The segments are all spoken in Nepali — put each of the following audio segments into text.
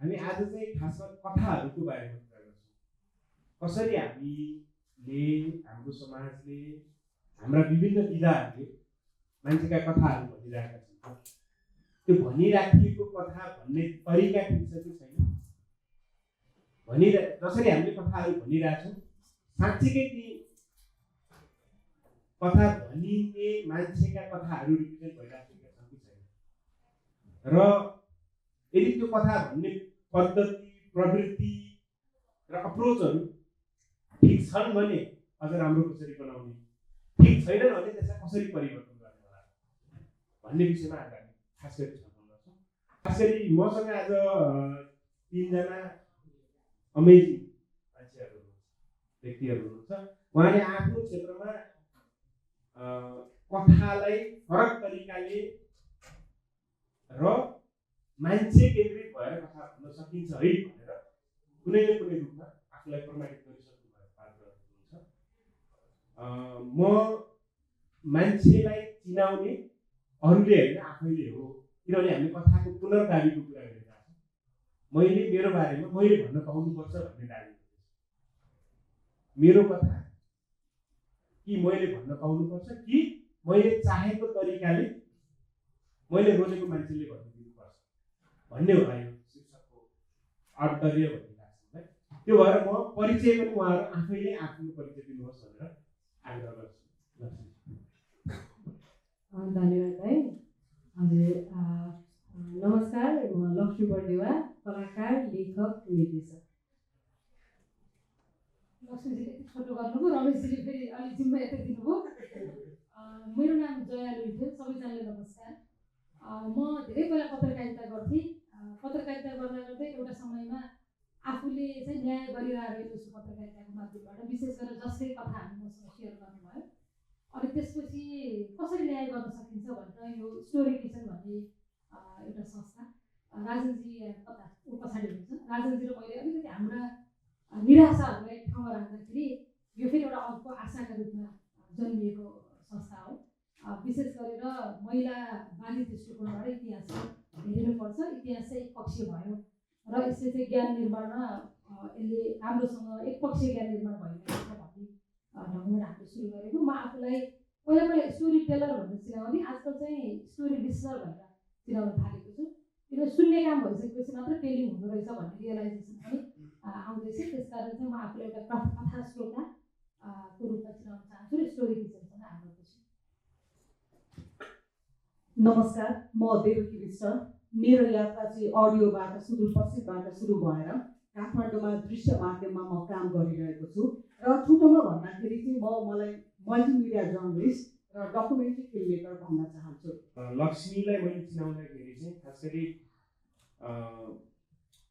हामी आज चाहिँ खासमा कथाहरूको बारेमा कुरा गर्छौँ। कसरी हामीले हाम्रो समाजले हाम्रा विभिन्न विधाहरूले मान्छेका कथाहरू भनिरहेका छन्। त्यो भनिराखिएको कथा भन्ने तरिका ठिक छ कि छैन, जसरी हामीले कथाहरू भनिरहेछौँ साँच्चीकै ती कथा भनिने मान्छेका कथाहरू रिप्रेजेन्ट भइराखेका छन् कि छैन, र यदि त्यो कथा भन्ने पद्धति, प्रवृत्ति र अप्रोचहरू ठिक छन् भने अझ राम्रो कसरी बनाउने, ठिक छैनन् भने त्यसलाई कसरी परिवर्तन गर्ने होला भन्ने विषयमा आज हामी खास गरी छलफल गर्छौँ। खास गरी मसँग आज 3 जना अमेजिङ मान्छेहरू व्यक्तिहरू हुनुहुन्छ। उहाँले आफ्नो क्षेत्रमा कथालाई फरक तरिकाले र मान्छे केन्द्रित भएर कथा भन्न सकिन्छ है भनेर कुनै न कुनै रूपमा आफूलाई प्रमाणित गरिसक्नु भएको पात्रहरू हुनुहुन्छ। म मान्छेलाई चिनाउने अरूले होइन आफैले हो, किनभने हामीले कथाको पुनर्दाबीको कुरा गरिरहेको छौँ। मैले मेरो बारेमा मैले भन्न पाउनुपर्छ भन्ने दाबी गर्दैछु। मेरो कथा कि मैले भन्न पाउनुपर्छ कि मैले चाहेको तरिकाले मैले रोजेको मान्छेले भनिदिनुपर्छ भन्ने होला यो शीर्षकको आन्तर्य भन्ने लाग्छ मलाई। त्यो भएर म परिचय पनि उहाँहरू आफैले आफ्नो परिचय दिनुहोस् भनेर आग्रह गर्छु। धन्यवाद है। हजुर, नमस्कार, म लक्ष्मी बर्देवा, कलाकार, लेखक, निर्देशक। लक्ष्मीजीले यति छोटो गर्नुभयो, रमेशजीले फेरि अलिक जिम्मा यतै दिनुभयो। मेरो नाम जया लुइथ्यो, सबैजनाले नमस्कार। म धेरै पहिला पत्रकारिता गर्थेँ। पत्रकारिता गर्दा गर्दै एउटा समयमा आफूले चाहिँ न्याय गरिरहेको छु पत्रकारिताको माध्यमबाट, विशेष गरेर जसकै कथाहरू मसँग सेयर गर्नुभयो। अनि त्यसपछि कसरी न्याय गर्न सकिन्छ भनेर यो स्टोरी किचन भन्ने एउटा संस्था, राजनजी कता ऊ पछाडि हुनुहुन्छ, राजनजी र मैले अलिकति हाम्रा निराशाहरूलाई ठाउँमा राख्दाखेरि यो फेरि एउटा अर्को आशाका रूपमा जन्मिएको संस्था हो। विशेष गरेर महिला बालित दृष्टिकोणबाट इतिहास हेर्नुपर्छ। इतिहास चाहिँ एकपक्षीय भयो र यसले चाहिँ ज्ञान निर्माणमा यसले राम्रोसँग एकपक्षीय ज्ञान निर्माण भइरहेको छ भन्ने ढङ्गबाट हामीले सुरु गरेको। म आफूलाई पहिला पहिला स्टोरी टेलर भनेर चिनाउने, आजकल चाहिँ स्टोरी लिसनर भनेर चिनाउन थालेको छु। किनभने सुन्ने काम भइसकेपछि मात्र टेलिङ हुँदो रहेछ भन्ने रियलाइजेसन पनि आउँदैछ। त्यसकारण चाहिँ म आफूलाई एउटा कथा श्रोताको रूपमा चिनाउन चाहन्छु र स्टोरी किचनसँग आएको छु। नमस्कार, म देवकी विष्ट। मेरो यात्रा चाहिँ अडियोबाट सुदूरपश्चिमबाट सुरु भएर काठमाडौँमा दृश्य माध्यममा म काम गरिरहेको छु। र छुटोमा भन्दाखेरि चाहिँ मलाई मल्टिमिडिया जर्नलिस्ट र डकुमेन्ट्री फिल्म मेकर भन्न चाहन्छु। लक्ष्मीलाई मैले चिनाउँदाखेरि चाहिँ खास गरी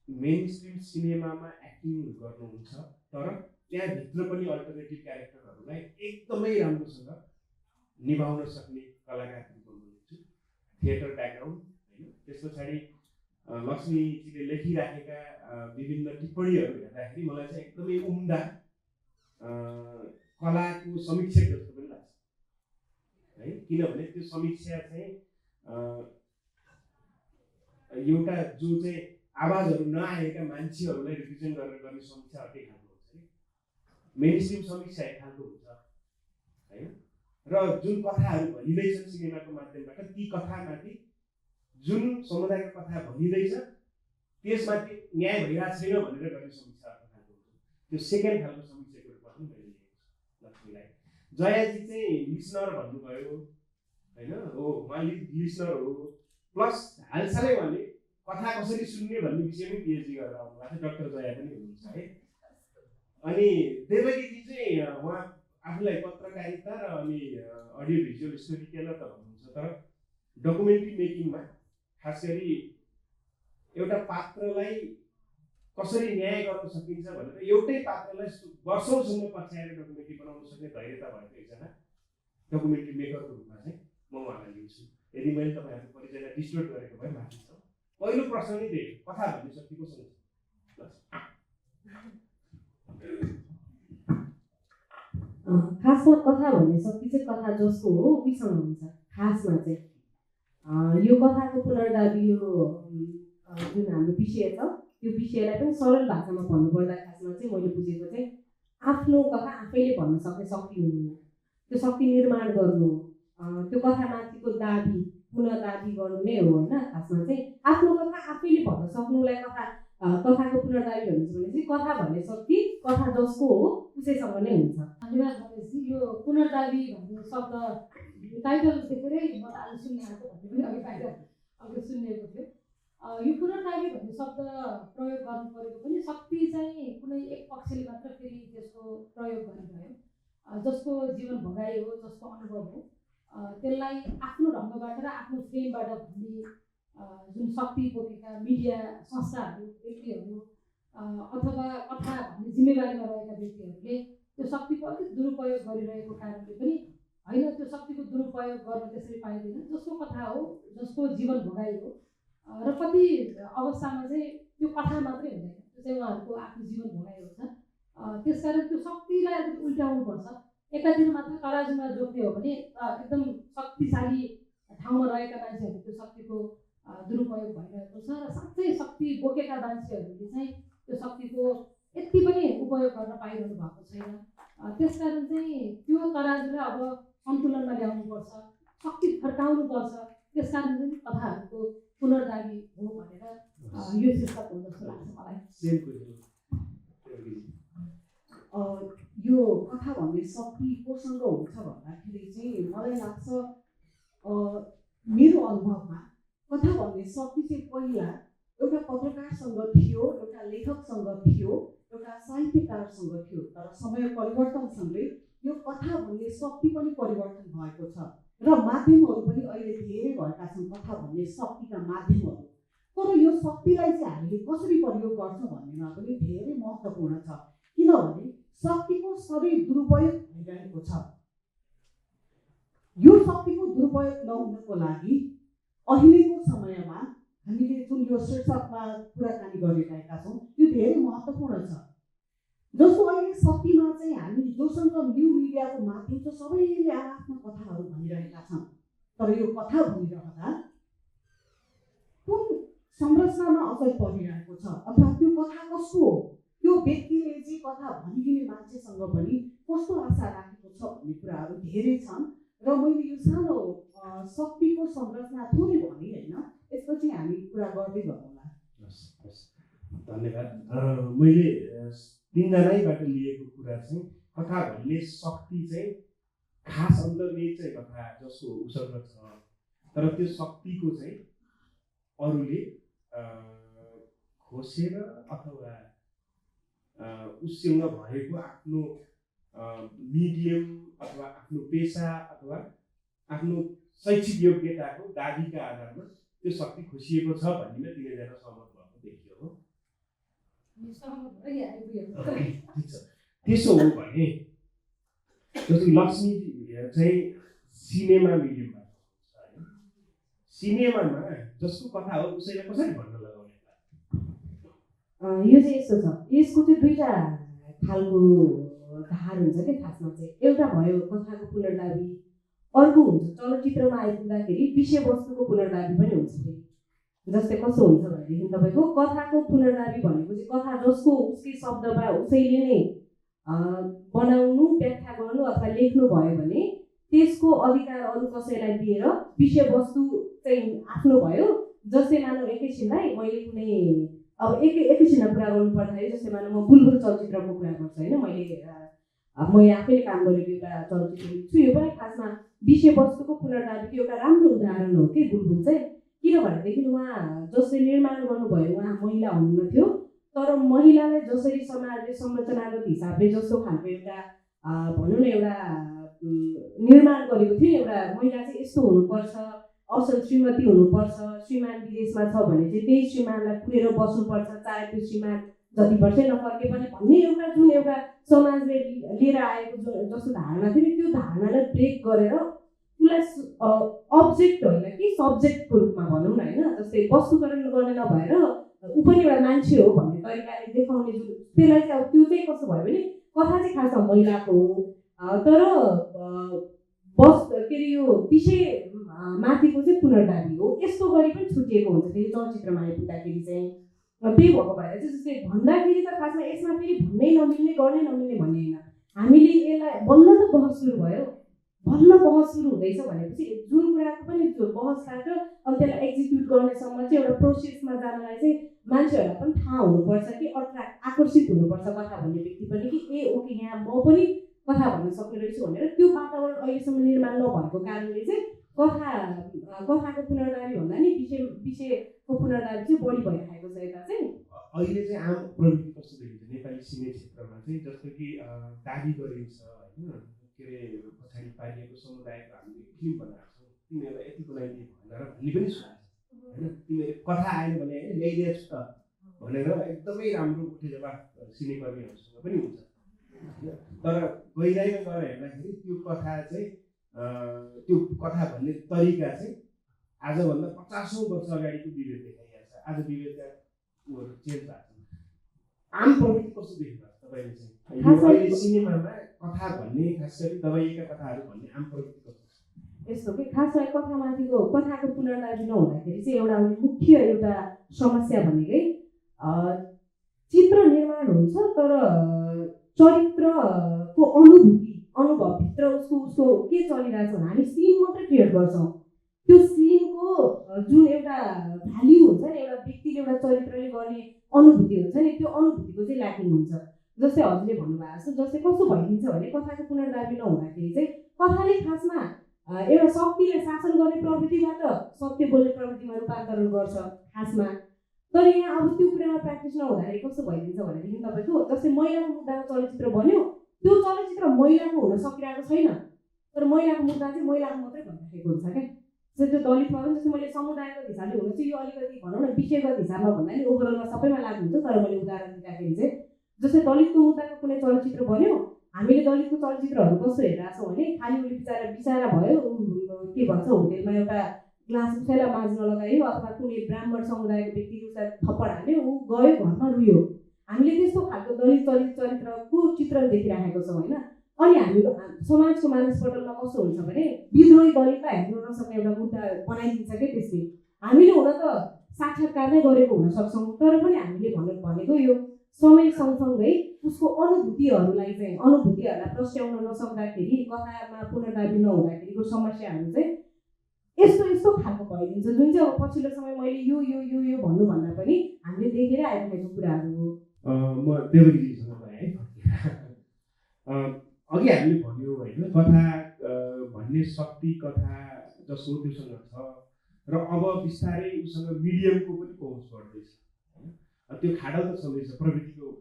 मेन स्ट्रिम सिनेमामा एक्टिङ गर्नुहुन्छ, तर त्यहाँभित्र पनि अल्टरनेटिभ क्यारेक्टरहरूलाई एकदमै राम्रोसँग निभाउन सक्ने कलाकार हुनुहुन्छ। थिएटर ब्याकग्राउन्ड होइन। त्यस पछाडि लक्ष्मीजीले लेखिराखेका विभिन्न टिप्पणीहरू हेर्दाखेरि मलाई चाहिँ एकदमै उम्दा कलाको समीक्षक जस्तो पनि लाग्छ है। किनभने त्यो समीक्षा चाहिँ एउटा जो चाहिँ आवाजहरू नआएका मान्छेहरूलाई रिप्रेजेन्ट गरेर गर्ने समीक्षा अर्कै खालको हुन्छ नि। मेन स्ट्रिम समीक्षा एक खालको हुन्छ होइन। र जुन कथाहरू भनिँदैछन् सिनेमाको माध्यमबाट, ती कथामाथि जुन समुदायको कथा भनिँदैछ त्यसमाथि न्याय भइरहेको छैन भनेर गर्ने समीक्षा अर्को खालको हुन्छ। त्यो सेकेन्ड खालको समीक्षाको रूपमा पनि मैले लिएको छु लक्ष्मीलाई। जयाजी चाहिँ लिसनर भन्नुभयो होइन, हो उहाँ लिसनर हो, प्लस हालसालै उहाँले कथा कसरी सुन्ने भन्ने विषयमै पिएचडी गरेर आउनुभएको छ। डाक्टर जया पनि हुनुहुन्छ है। अनि देवकीजी चाहिँ उहाँ आफूलाई पत्रकारिता र अनि अडियो भिजुअल स्टोरी टेलर त भन्नुहुन्छ, तर डकुमेन्ट्री मेकिङमा खास गरी एउटा पात्रलाई कसरी न्याय गर्न सकिन्छ भनेर एउटै पात्रलाई वर्षौँसम्म पछ्याएर डकुमेन्ट्री बनाउन सक्ने धैर्यता भएको एकजना डकुमेन्ट्री मेकरको रूपमा चाहिँ म उहाँलाई लिन्छु। यदि मैले तपाईँहरूको परिचयलाई डिस्टोर्ट गरेको भए माथि छ। पहिलो प्रश्न नै त्यही, कथा भन्ने शक्ति कोसँग छ? खासमा कथा भन्ने शक्ति चाहिँ कथा जसको हो उसँग हुन्छ। खासमा चाहिँ यो कथाको पुनर्दाबी यो जुन हाम्रो विषय छ त्यो विषयलाई पनि सरल भाषामा भन्नुपर्दा खासमा चाहिँ मैले बुझेको चाहिँ आफ्नो कथा आफैले भन्न सक्ने शक्ति हुनु, त्यो शक्ति निर्माण गर्नु, त्यो कथामाथिको दाबी पुनः दाबी गर्नु नै हो होइन। खासमा चाहिँ आफ्नो कथा आफैले भन्न सक्नुलाई कथाको पुनर्दाबी भनिन्छ भने चाहिँ कथा भन्ने शक्ति कथा जसको हो उसैसँग नै हुन्छ। धन्यवाद भनेपछि यो पुनर्दाबी भन्ने शब्द टाइटल देखेरै म त आज सुन्ने आएको भन्ने पनि अघि बाहिर अघि सुनिएको थियो। यो पुनर्दाबी भन्ने शब्द प्रयोग गर्नु परेको पनि शक्ति चाहिँ कुनै एक पक्षले मात्र फेरि त्यसको प्रयोग गरिरह्यो, जसको जीवन भोगाइ हो, जसको अनुभव हो, त्यसलाई आफ्नो ढङ्गबाट र आफ्नो फ्रेमबाट भन्ने जुन शक्ति बोकेका मिडिया संस्थाहरू, व्यक्तिहरू अथवा कथा भन्ने जिम्मेवारीमा रहेका व्यक्तिहरूले त्यो शक्तिको अलिक दुरुपयोग गरिरहेको कारणले पनि होइन, त्यो शक्तिको दुरुपयोग गर्न त्यसरी पाइँदैन। जसको कथा हो, जसको जीवन भोगाइ हो र कति अवस्थामा चाहिँ त्यो कथा मात्रै हुँदैन, त्यो चाहिँ उहाँहरूको आफ्नो जीवन भोगाइ हुन्छ। त्यसकारण त्यो शक्तिलाई अलिक उल्टाउनुपर्छ। एकातिर मात्र तराजुमा जोड्ने हो भने एकदम शक्तिशाली ठाउँमा रहेका मान्छेहरू त्यो शक्तिको दुरुपयोग भइरहेको छ र साँच्चै शक्ति बोकेका मान्छेहरूले चाहिँ त्यो शक्तिको यति पनि उपयोग गर्न पाइरहनु भएको छैन। त्यसकारण चाहिँ त्यो तराजुलाई अब सन्तुलनमा ल्याउनुपर्छ, शक्ति फर्काउनुपर्छ। त्यसकारण चाहिँ कथाहरूको पुनर्दाबी हो भनेर यो शीर्षक हो जस्तो लाग्छ मलाई। यो कथा भन्ने शक्ति कोसँग हुन्छ भन्दाखेरि चाहिँ मलाई लाग्छ मेरो अनुभवमा कथा भन्ने शक्ति चाहिँ पहिला एउटा पत्रकारसँग थियो, एउटा लेखकसँग थियो, एउटा साहित्यकारसँग थियो। तर समय परिवर्तनसँगै यो कथा भन्ने शक्ति पनि परिवर्तन भएको छ र माध्यमहरू पनि अहिले धेरै भएका छन् कथा भन्ने शक्तिका माध्यमहरू। तर यो शक्तिलाई चाहिँ हामीले कसरी प्रयोग गर्छौँ भन्नेमा पनि धेरै महत्त्वपूर्ण छ, किनभने शक्तिको सधैँ दुरुपयोग भइरहेको छ। यो शक्तिको दुरुपयोग नहुनको लागि अहिलेको समयमा हामीले जुन यो शीर्षकमा कुराकानी गरिरहेका छौँ यो धेरै महत्त्वपूर्ण छ। जस्तो अहिले शक्तिमा चाहिँ हामी जोसँग न्यू मिडियाको माध्यम छ, सबैले आफ्ना कथाहरू भनिरहेका छन्। तर यो कथा भनिरहँदा कुन संरचनामा असर परिरहेको छ अथवा त्यो कथा कसको हो, त्यो व्यक्तिले चाहिँ कथा भनिदिने मान्छेसँग पनि कस्तो आशा राखेको छ भन्ने कुराहरू धेरै छन्। र मैले यो सानो शक्तिको संरचना थोरै भने होइन, यसपछि हामी कुरा गर्दै गरौँला। धन्यवाद। मैले तिनजनाबाट लिएको कुरा चाहिँ कथा भन्ने शक्ति चाहिँ खास अन्तर्निहित चाहिँ कथा जसको उसँग छ, तर त्यो शक्तिको चाहिँ अरूले खोसेर अथवा उसँग भएको आफ्नो मिडियम अथवा आफ्नो पेसा अथवा आफ्नो शैक्षिक योग्यताको दाबीका आधारमा त्यो शक्ति खोसिएको छ भन्नेमा तिनैजना सहमत भएको देखियो हो। त्यसो हो भने जस्तो लक्ष्मी चाहिँ सिनेमा मिडियमबाट हुन्छ, सिनेमामा जसको कथा हो उसैलाई कसरी भन्न लगाउने? यो चाहिँ यस्तो छ, यसको चाहिँ दुईवटा खालको धार हुन्छ क्या खासमा चाहिँ। एउटा भयो कथाको पुनर्दाबी, अर्को हुन्छ चलचित्रमा आइपुग्दाखेरि विषयवस्तुको पुनर्दाबी पनि हुन्छ। जस्तै कस्तो हुन्छ भनेदेखि तपाईँको कथाको पुनर्दाबी भनेको चाहिँ कथा जसको उसकै शब्दमा उसैले नै बनाउनु, व्याख्या गर्नु अथवा लेख्नु भयो भने त्यसको अधिकार अरू कसैलाई दिएर विषयवस्तु चाहिँ आफ्नो भयो। जस्तै मानव एकैछिनलाई मैले कुनै अब एकैछिनमा कुरा गर्नु पर्दाखेरि जस्तै मानव म बुलबुल चलचित्रको कुरा गर्छु होइन, मैले आफैले काम गरेको एउटा चलचित्र छु। यो पनि खासमा विषयवस्तुको पुनर्दाबीको एउटा राम्रो उदाहरण हो कि बुलबुल चाहिँ। किनभनेदेखि उहाँ जसले निर्माण गर्नुभयो उहाँ महिला हुनुहुन्थ्यो, तर महिलालाई जसरी समाजले संरचनागत हिसाबले जस्तो खालको एउटा भनौँ न एउटा निर्माण गरेको थियो, एउटा महिला चाहिँ यस्तो हुनुपर्छ, असल श्रीमती हुनुपर्छ, श्रीमान विदेशमा छ भने चाहिँ त्यही श्रीमानलाई पुरेर बस्नुपर्छ, चाहे त्यो श्रीमान जति वर्षै नफर्के पनि भन्ने एउटा जुन एउटा समाजले लिएर आएको जस्तो धारणा थियो नि, त्यो धारणालाई ब्रेक गरेर उसलाई अब्जेक्ट होइन कि सब्जेक्टको रूपमा भनौँ न होइन, जस्तै वस्तुकरण गर्ने नभएर ऊ पनि एउटा मान्छे हो भन्ने तरिकाले देखाउने जुन त्यसलाई चाहिँ अब त्यो चाहिँ कस्तो भयो भने कथा चाहिँ खासमा महिलाको हो, तर के अरे यो विषय माथिको चाहिँ पुनर्दाबी हो। यस्तो गरी पनि छुटिएको हुन्छ फेरि चलचित्रमा आइपुग्दाखेरि चाहिँ। त्यही भएको भएर चाहिँ जस्तै भन्दाखेरि त खासमा यसमा फेरि भन्नै नमिल्ने गर्नै नमिल्ने भन्ने होइन। हामीले यसलाई बल्ल त बहस सुरु भयो, बल्ल बहस सुरु हुँदैछ भनेपछि जुन कुराको पनि त्यो बहसबाट अनि त्यसलाई एक्जिक्युट गर्नेसम्म चाहिँ एउटा प्रोसेसमा जानलाई चाहिँ मान्छेहरूलाई पनि थाहा हुनुपर्छ कि आकर्षित हुनुपर्छ कथा भन्ने व्यक्ति पनि कि ए ओके यहाँ म पनि कथा भन्न सक्ने रहेछु भनेर। त्यो वातावरण अहिलेसम्म निर्माण नभएको कारणले चाहिँ कथाको पुनर्दाबी भन्दा नि विषयको पुनर्दाबी चाहिँ बढी भइरहेको छ यता चाहिँ। अहिले चाहिँ आम प्रवृत्ति कस्तो देखिन्छ नेपाली सिने क्षेत्रमा चाहिँ, जस्तो कि दाबी गरिन्छ होइन, के अरे पछाडि पारिएको समुदायको हामीले फिल्म बनाएको छौँ, तिमीहरूलाई यति बनाइदिए भएन र भन्ने पनि सुनिन्छ होइन। तिमीहरूले कथा आएन भने होइन ल्याइदिएको छु त भनेर एकदमै राम्रो उठे जवाफ सिनेकर्मीहरूसँग पनि हुन्छ। तर गहिराइमा गएर हेर्दाखेरि त्यो कथा चाहिँ त्यो कथा भन्ने तरिका चाहिँ आजभन्दा 50औं वर्ष अगाडिको विभेद देखाइएको छ। आज विभेदका उहरू चेन्ज भएको छ। आम प्रवृत्ति कस्तो देखिन्छ तपाईँले चाहिँ अहिले सिनेमामा कथा भन्ने, खास गरी दबाइएका कथाहरू भन्ने आम प्रवृत्ति कस्तो छ? यस्तो कि खासमा कथाको पुनर्दाबी नहुँदाखेरि चाहिँ एउटा मुख्य एउटा समस्या भनेकै चित्र निर्माण हुन्छ तर चरित्रको अनुभवभित्र उसको के चलिरहेछ भने हामी सिन मात्रै क्रिएट गर्छौँ। त्यो सिनको जुन एउटा भ्याल्यु हुन्छ नि, एउटा व्यक्तिले एउटा चरित्रले गर्ने अनुभूति हुन्छ नि, त्यो अनुभूतिको चाहिँ ल्याकिङ हुन्छ। जस्तै हजुरले भन्नुभएको छ, जस्तै कस्तो भइदिन्छ भने कथाको पुनर्दाबी नहुँदाखेरि चाहिँ कथाले खासमा एउटा शक्तिले शासन गर्ने प्रवृत्तिबाट सत्य बोल्ने प्रवृत्तिमा रूपान्तरण गर्छ खासमा। तर यहाँ अब त्यो कुरामा प्र्याक्टिस नहुँदाखेरि कस्तो भइदिन्छ भनेदेखि तपाईँको जस्तै महिलाको मुद्दाको चलचित्र बन्यो, त्यो चलचित्र महिलाको हुन सकिरहेको छैन, तर महिलाको मुद्दा चाहिँ महिलाको मात्रै भनिराखेको हुन्छ क्या। जस्तै त्यो दलितमा पनि जस्तै मैले समुदायगत हिसाबले हुन चाहिँ यो अलिकति भनौँ न विषयगत हिसाबमा भन्दा नि ओभरअलमा सबैमा लागु हुन्छ। तर मैले उदाहरण दिँदाखेरि चाहिँ जस्तै दलितको मुद्दाको कुनै चलचित्र बन्यो, हामीले दलितको चलचित्रहरू कस्तो हेरिरहेको छौँ भने खालि उसले बिचारा भयो के भन्छ होटेलमा एउटा ग्लास उसैलाई माझ्न लगायो अथवा कुनै ब्राह्मण समुदायको व्यक्तिले उसलाई थप्पड हाल्यो, ऊ गयो घरमा रुयो। हामीले त्यस्तो खालको दलित चरित्रको चित्र देखिराखेको छौँ होइन। अनि हामी समाजको मानसपटलमा कस्तो हुन्छ भने विद्रोही दलितलाई हेर्न नसक्ने एउटा मुद्दा बनाइदिन्छ क्या। त्यसले हामीले हुन त साक्षात्कार नै गरेको हुन सक्छौँ, तर पनि हामीले भनेको यो समय सँगसँगै उसको अनुभूतिहरूलाई प्रस्ट्याउन नसक्दाखेरि कथामा पुनर्दाबी नहुँदाखेरिको समस्याहरू चाहिँ यस्तो खालको भइदिन्छ, जुन चाहिँ अब पछिल्लो समय मैले यो यो यो यो भन्नुभन्दा पनि हामीले देखेर आइरहेको कुराहरू हो। म देवकीजीसँग गएँ है। अघि हामीले भन्यौँ होइन कथा भन्ने शक्ति कथा जसो त्योसँग छ र अब बिस्तारै उसँग मिडियमको पनि पहुँच बढ्दैछ होइन। त्यो खाडल त छँदैछ,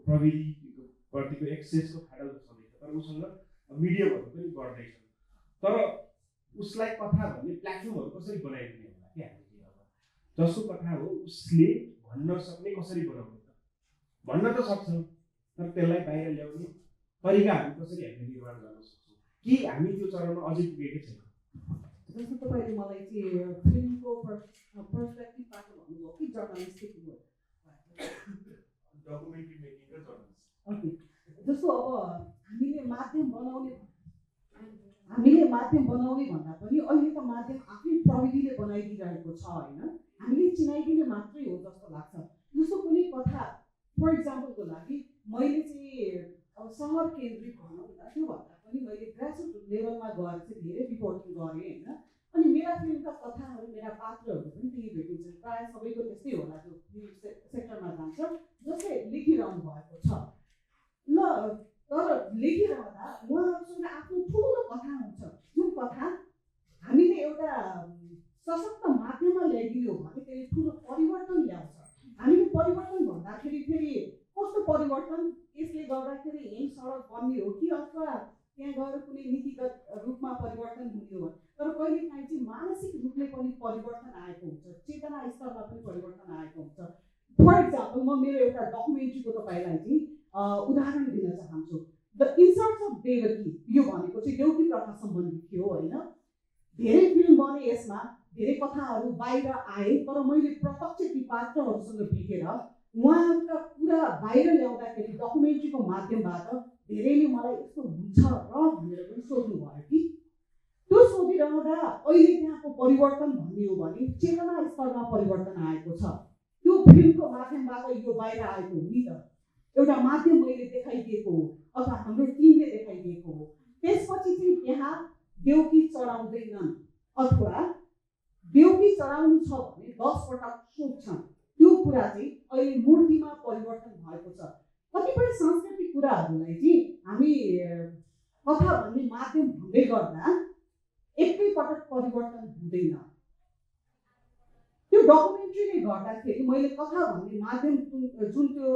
प्रविधिप्रतिको एक्सेसको खाडल त छँदैछ, तर उसँग मिडियमहरू पनि बढ्दैछ। तर उसलाई कथा भन्ने प्लेटफर्महरू कसरी बनाइदिने होला कि हामीले अब जसको कथा हो उसले भन्न सक्ने कसरी बनाउने त? भन्न त सक्छौँ, तर त्यसलाई बाहिर ल्याउने तरिकाहरू कसरी हामीले निर्माण गर्न सक्छौँ कि हामी त्यो चरणमा अझै पुगेकै छैनौँ? जस्तो तपाईँले मलाई चाहिँ फिल्मको पर्सपेक्टिभबाट भन्नुभयो कि जर्नलिस्टिक डकुमेन्ट्री मेकिङ र जर्नलिस्ट। ओके, जस्तो अब हामीले माध्यम बनाउने भन्दा पनि अहिले त माध्यम आफै प्रविधिले बनाइदिइरहेको छ होइन। हामीले चिनाइदिने मात्रै हो जस्तो लाग्छ। जस्तो कुनै कथा फर इक्जाम्पलको लागि मैले चाहिँ अब सहर केन्द्रित भनौँ न, त्योभन्दा पनि मैले ग्रासरुट लेभलमा गएर चाहिँ धेरै रिपोर्टिङ गरेँ होइन। अनि मेरा फिल्मका कथाहरू, मेरा पात्रहरू पनि त्यही भेटिन्छन्, प्रायः सबैको त्यस्तै होला जो फिल्म सेक्टरमा जान्छ, जसले लेखिरहनु भएको छ ल। तर लेखिरहँदा उहाँहरूसँग आफ्नो ठुलो कथा हुन्छ, जुन कथा हामीले एउटा सशक्त माध्यममा ल्याइदियो भने त्यसले ठुलो परिवर्तन ल्याउँछ। हामीले परिवर्तन भन्दाखेरि फेरि कस्तो परिवर्तन, यसले गर्दाखेरि यही सडक बन्ने हो कि अथवा त्यहाँ गएर कुनै नीतिगत रूपमा परिवर्तन हुने हो, तर कहिलेकाहीँ चाहिँ मानसिक रूपले पनि परिवर्तन आएको हुन्छ, चेतना स्तरमा पनि परिवर्तन आएको हुन्छ। फर इक्जाम्पल म मेरो एउटा डकुमेन्ट्रीको तपाईँलाई चाहिँ उदाहरण दिन चाहन्छु। द इन्सर्ट्स अफ देवकी, यो भनेको चाहिँ देउकी प्रथा सम्बन्धी थियो होइन। धेरै फिल्म बने, यसमा धेरै कथाहरू बाहिर आए, तर मैले प्रत्यक्ष ती पात्रहरूसँग भेटेर उहाँहरूका कुरा बाहिर ल्याउँदाखेरि डकुमेन्ट्रीको माध्यमबाट धेरैले मलाई यस्तो हुन्छ र भनेर पनि सोध्नु भयो कि त्यो सोधिरहँदा अहिले त्यहाँको परिवर्तन भन्ने हो भने चेतना स्तरमा परिवर्तन आएको छ। त्यो फिल्मको माध्यमबाट यो बाहिर आएको हो नि त। एउटा माध्यम मैले देखाइदिएको हो अथवा हाम्रो टिमले देखाइदिएको हो। त्यसपछि चाहिँ त्यहाँ देउकी चढाउँदैनन् अथवा देउकी चढाउनु छ भने 10 पटक सोध्छन्। त्यो कुरा चाहिँ अहिले मूर्तिमा परिवर्तन भएको छ। कतिपय सांस्कृतिक कुराहरूलाई चाहिँ हामी कथा भन्ने माध्यम हुँदै गर्दा एकैपटक परिवर्तन हुँदैन। त्यो डकुमेन्ट्रीले गर्दाखेरि मैले कथा भन्ने माध्यम जुन त्यो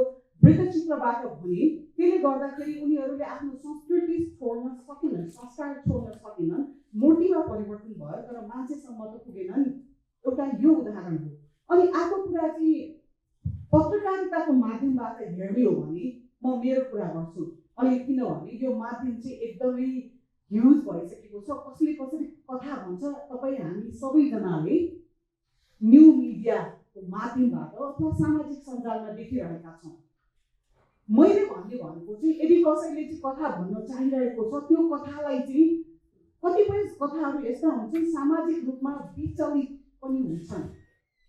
वृत्तचित्रबाट भने त्यसले गर्दाखेरि उनीहरूले आफ्नो संस्कृति छोड्न सकेनन्, संस्कार छोड्न सकेनन्। मूर्तिमा परिवर्तन भयो तर मान्छेसम्म त पुगेन नि। एउटा यो उदाहरण हो। अनि अर्को कुरा चाहिँ पत्रकारिताको माध्यमबाट हेर्ने हो भने म मेरो कुरा गर्छु। अनि किनभने यो माध्यम चाहिँ एकदमै ह्युज भइसकेको छ। कसले कसरी कथा भन्छ तपाईँ हामी सबैजनाले न्यू मिडियाको माध्यमबाट अथवा सामाजिक सञ्जालमा देखिरहेका छौँ। मैले भन्ने भनेको चाहिँ यदि कसैले चाहिँ कथा भन्न चाहिरहेको छ त्यो कथालाई चाहिँ कतिपय कथाहरू यस्ता हुन्छन् सामाजिक रूपमा विचलित पनि हुन्छन्।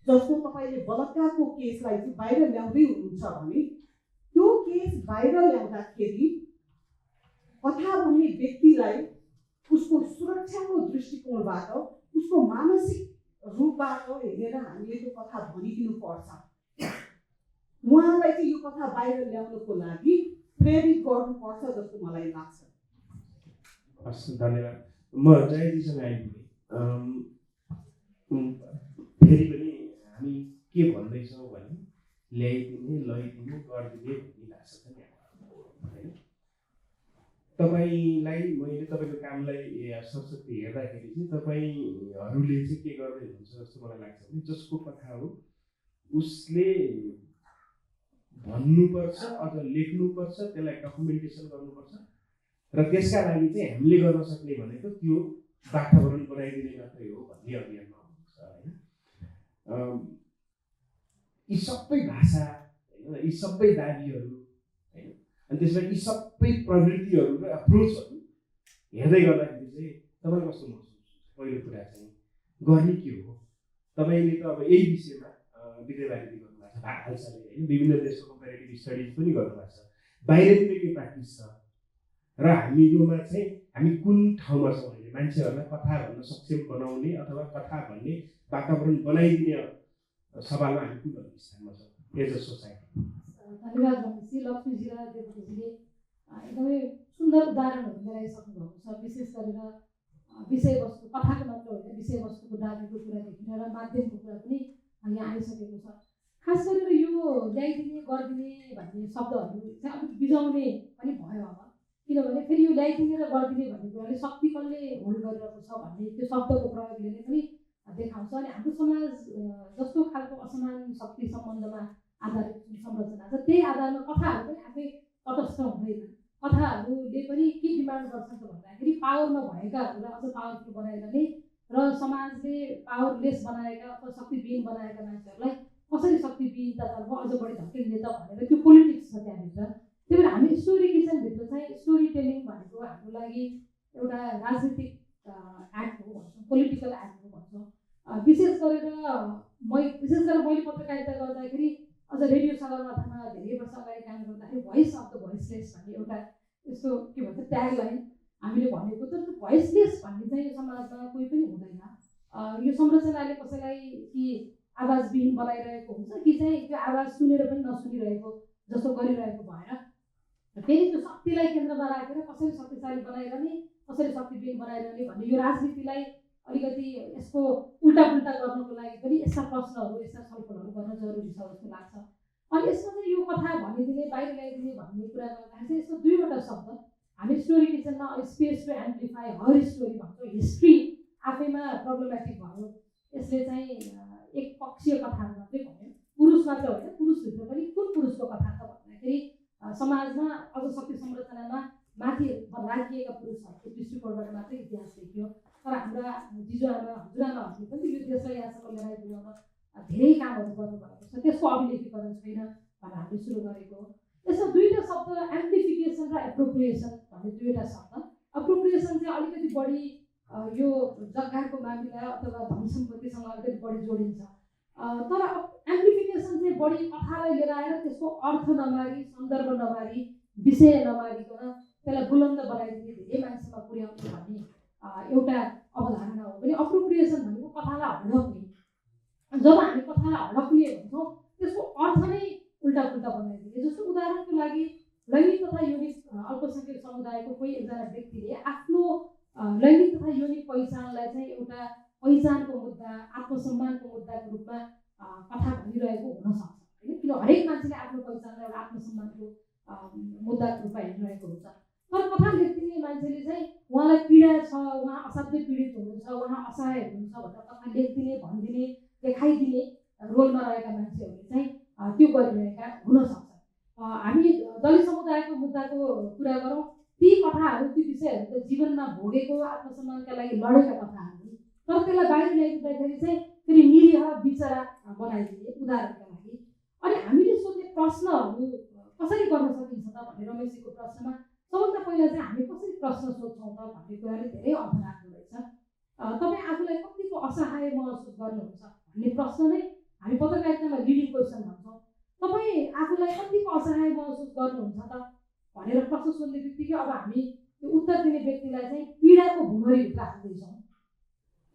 जस्तो तपाईँले बलात्कारको केसलाई चाहिँ बाहिर ल्याउँदै हुनुहुन्छ भने त्यो केस बाहिर ल्याउँदाखेरि कथा भन्ने व्यक्तिलाई उसको सुरक्षाको दृष्टिकोणबाट उसको मानसिक रूपबाट हेरेर हामीले त्यो कथा भनिदिनु पर्छ। उहाँलाई चाहिँ यो कथा बाहिर ल्याउनको लागि प्रेरित गर्नुपर्छ जस्तो मलाई लाग्छ। हस्, धन्यवाद। म जयजीसँग आइपुगेँ। फेरि पनि हामी के भन्दैछौँ भने ल्याइदिने, लैदिने, गरिदिने भन्ने लाग्छ नि होइन। तपाईँलाई मैले तपाईँको कामलाई सरस्वती हेर्दाखेरि चाहिँ तपाईँहरूले चाहिँ के गर्दै हुनुहुन्छ जस्तो मलाई लाग्छ भने जसको कथा हो उसले भन्नुपर्छ, अझ लेख्नुपर्छ, त्यसलाई डकुमेन्टेसन गर्नुपर्छ र त्यसका लागि चाहिँ हामीले गर्न सक्ने भनेको त्यो वातावरण बनाइदिने मात्रै हो भन्ने अभियानमा हुनुहुन्छ होइन। यी सबै भाषा होइन, यी सबै दाबीहरू होइन, अनि त्यसमा यी सबै प्रवृत्तिहरू र एप्रोचहरू हेर्दै गर्दाखेरि चाहिँ तपाईँले कस्तो महसुस हुन्छ? पहिलो कुरा चाहिँ गर्ने के हो? तपाईँले त अब यही विषयमा विद्यावारिधि गर्नुभएको छ हालसालै होइन, विभिन्न देशको कम्पेरेटिभ स्टडिज पनि गर्नुभएको छ, बाहिरतिर के प्र्याक्टिस छ र हामीमा चाहिँ हामी कुन ठाउँमा छौँ अहिले मान्छेहरूलाई कथा भन्न सक्षम बनाउने अथवा कथा भन्ने वातावरण बनाइदिने सवालमा हामी कुन स्थानमा छौँ एज अ सोसाइटी? धन्यवाद रमेशजी, लक्ष्मीजी र देवजीले एकदमै सुन्दर उदाहरणहरू ल्याइसक्नु भएको छ। विशेष गरेर विषयवस्तु कथाको मात्र होइन विषयवस्तुको दाबीको कुरादेखि र माध्यमको कुरा पनि यहाँ आइसकेको छ। खास गरेर यो ल्याइदिने गरिदिने भन्ने शब्दहरू चाहिँ अलिक बिजाउने पनि भयो अब, किनभने फेरि यो ल्याइदिने र गरिदिने भन्ने कुराले शक्ति कसले होल्ड गरिरहेको छ भन्ने त्यो शब्दको प्रयोगले नै पनि देखाउँछ। अनि हाम्रो समाज जस्तो खालको असमान शक्ति सम्बन्धमा आधारित जुन संरचना छ त्यही आधारमा कथाहरू पनि आफै तटस्थ हुँदैन। कथाहरूले पनि के डिमान्ड गर्छन् त भन्दाखेरि पावरमा भएकाहरूलाई अझ पावरफुल बनाइरहने र समाजले पावरलेस बनाएका अथवा शक्तिविहीन बनाएका मान्छेहरूलाई कसरी शक्तिविहीनतातर्फ अझ बढी धकेल्ने त भनेर त्यो पोलिटिक्स छ त्यहाँभित्र। त्यही भएर हामी स्टोरी किचनभित्र चाहिँ स्टोरी टेलिङ भनेको हाम्रो लागि एउटा राजनीतिक एक्ट हो भन्छौँ, पोलिटिकल एक्ट हो भन्छौँ। विशेष गरेर मैले पत्रकारिता गर्दाखेरि अझ रेडियो सगरमाथामा धेरै वर्ष अगाडि काम गर्दाखेरि भोइस अफ द भोइसलेस भन्ने एउटा यस्तो के भन्छ ट्याग लाइन हामीले भनेको, तर त्यो भोइसलेस भन्ने चाहिँ समाजमा कोही पनि हुँदैन। यो संरचनाले कसैलाई कि आवाजविहीन बनाइरहेको हुन्छ कि चाहिँ त्यो आवाज सुनेर पनि नसुनिरहेको जस्तो गरिरहेको भएर फेरि त्यो शक्तिलाई केन्द्रमा राखेर कसरी शक्तिशाली बनाइरहने, कसरी शक्तिविहीन बनाइरहने भन्ने यो राजनीतिलाई अलिकति यसको उल्टा गर्नको लागि पनि यस्ता प्रश्नहरू यस्ता छलफलहरू गर्न जरुरी छ जस्तो लाग्छ। अनि यसमा चाहिँ यो कथा भनिदिने बाहिर ल्याइदिने भन्ने कुरा गर्दाखेरि चाहिँ यसको दुईवटा शब्द हामी स्टोरी किचनमा space to amplify her story भन्छौँ। हिस्ट्री आफैमा प्रब्लमेटिक भयो, यसले चाहिँ एक पक्षीय कथाहरू मात्रै भन्यो, पुरुष मात्र होइन पुरुषभित्र पनि कुन पुरुषको कथा त भन्दाखेरि समाजमा अझ शक्ति संरचनामा माथि राखिएका पुरुषहरूको दृष्टिकोणबाट मात्रै इतिहास देखियो। तर हाम्रा जिजुआमा हजुरआमाहरूले पनि यो देशलाई यहाँसम्म ल्याएर पुर्याउन धेरै कामहरू गर्नुभएको छ, त्यसको अभिलेखीकरण छैन भनेर हामीले सुरु गरेको हो। यसमा दुईवटा शब्द एम्प्लिफिकेसन र एप्रोप्रिएसन भन्ने दुईवटा शब्द। एप्रोप्रिएसन चाहिँ अलिकति बढी यो जग्गाको मामिला अथवा धन सम्पत्तिसँग अलिकति बढी जोडिन्छ, तर एम्प्लिफिकेसन अप्रोप्रिएसन चाहिँ बढी कथालाई लिएर आएर त्यसको अर्थ नमारी सन्दर्भ नमारी विषय नमारिकन त्यसलाई बुलन्द बनाइदिने धेरै मान्छेमा पुर्याउने भन्ने एउटा अवधारणा हो भने अप्रोप्रिएसन भनेको कथालाई हडप्ने। जब हामी कथालाई हडप्ने भन्छौँ त्यसको अर्थ नै उल्टा पुल्टा बनाइदिने। जस्तो उदाहरणको लागि लैङ्गिक तथा यौनिक अल्पसङ्ख्यक समुदायको कोही एकजना व्यक्तिले आफ्नो लैङ्गिक तथा यौनिक पहिचानलाई चाहिँ एउटा पहिचानको मुद्दा आत्मसम्मानको मुद्दाको रूपमा कथा भनिरहेको हुनसक्छ होइन, किन हरेक मान्छेले आफ्नो पहिचानलाई एउटा आत्मसम्मानको मुद्दाको रूपमा हेरिरहेको हुन्छ। तर कथा लेखिदिने मान्छेले चाहिँ उहाँलाई पीडा छ, उहाँ असाध्यै पीडित हुनुहुन्छ, उहाँ असहाय हुनुहुन्छ भनेर कथा लेखिदिने भनिदिने देखाइदिने रोलमा रहेका मान्छेहरूले चाहिँ त्यो गरिरहेका हुनसक्छ। हामी दलित समुदायको मुद्दाको कुरा गरौँ, ती कथाहरू ती विषयहरू त जीवनमा भोगेको आत्मसम्मानका लागि लडेका कथाहरू हुन्, तर त्यसलाई बाहिर ल्याइदिँदाखेरि चाहिँ फेरि निरीह बिचरा बनाइदिने उदाहरणका लागि। अनि हामीले सोध्ने प्रश्नहरू कसरी गर्न सकिन्छ त भन्ने रमेशजीको प्रश्नमा सबभन्दा पहिला चाहिँ हामी कसरी प्रश्न सोध्छौँ त भन्ने कुराले धेरै अर्थ राख्दो रहेछ। तपाईँ आफूलाई कतिको असहाय महसुस गर्नुहुन्छ भन्ने प्रश्न नै हामी पत्रकारितामा लिडिङ क्वेसन भन्छौँ। तपाईँ आफूलाई कतिको असहाय महसुस गर्नुहुन्छ त भनेर प्रश्न सोध्ने बित्तिकै अब हामी त्यो उत्तर दिने व्यक्तिलाई चाहिँ पीडाको भुमरीभित्र हाल्दैछौँ।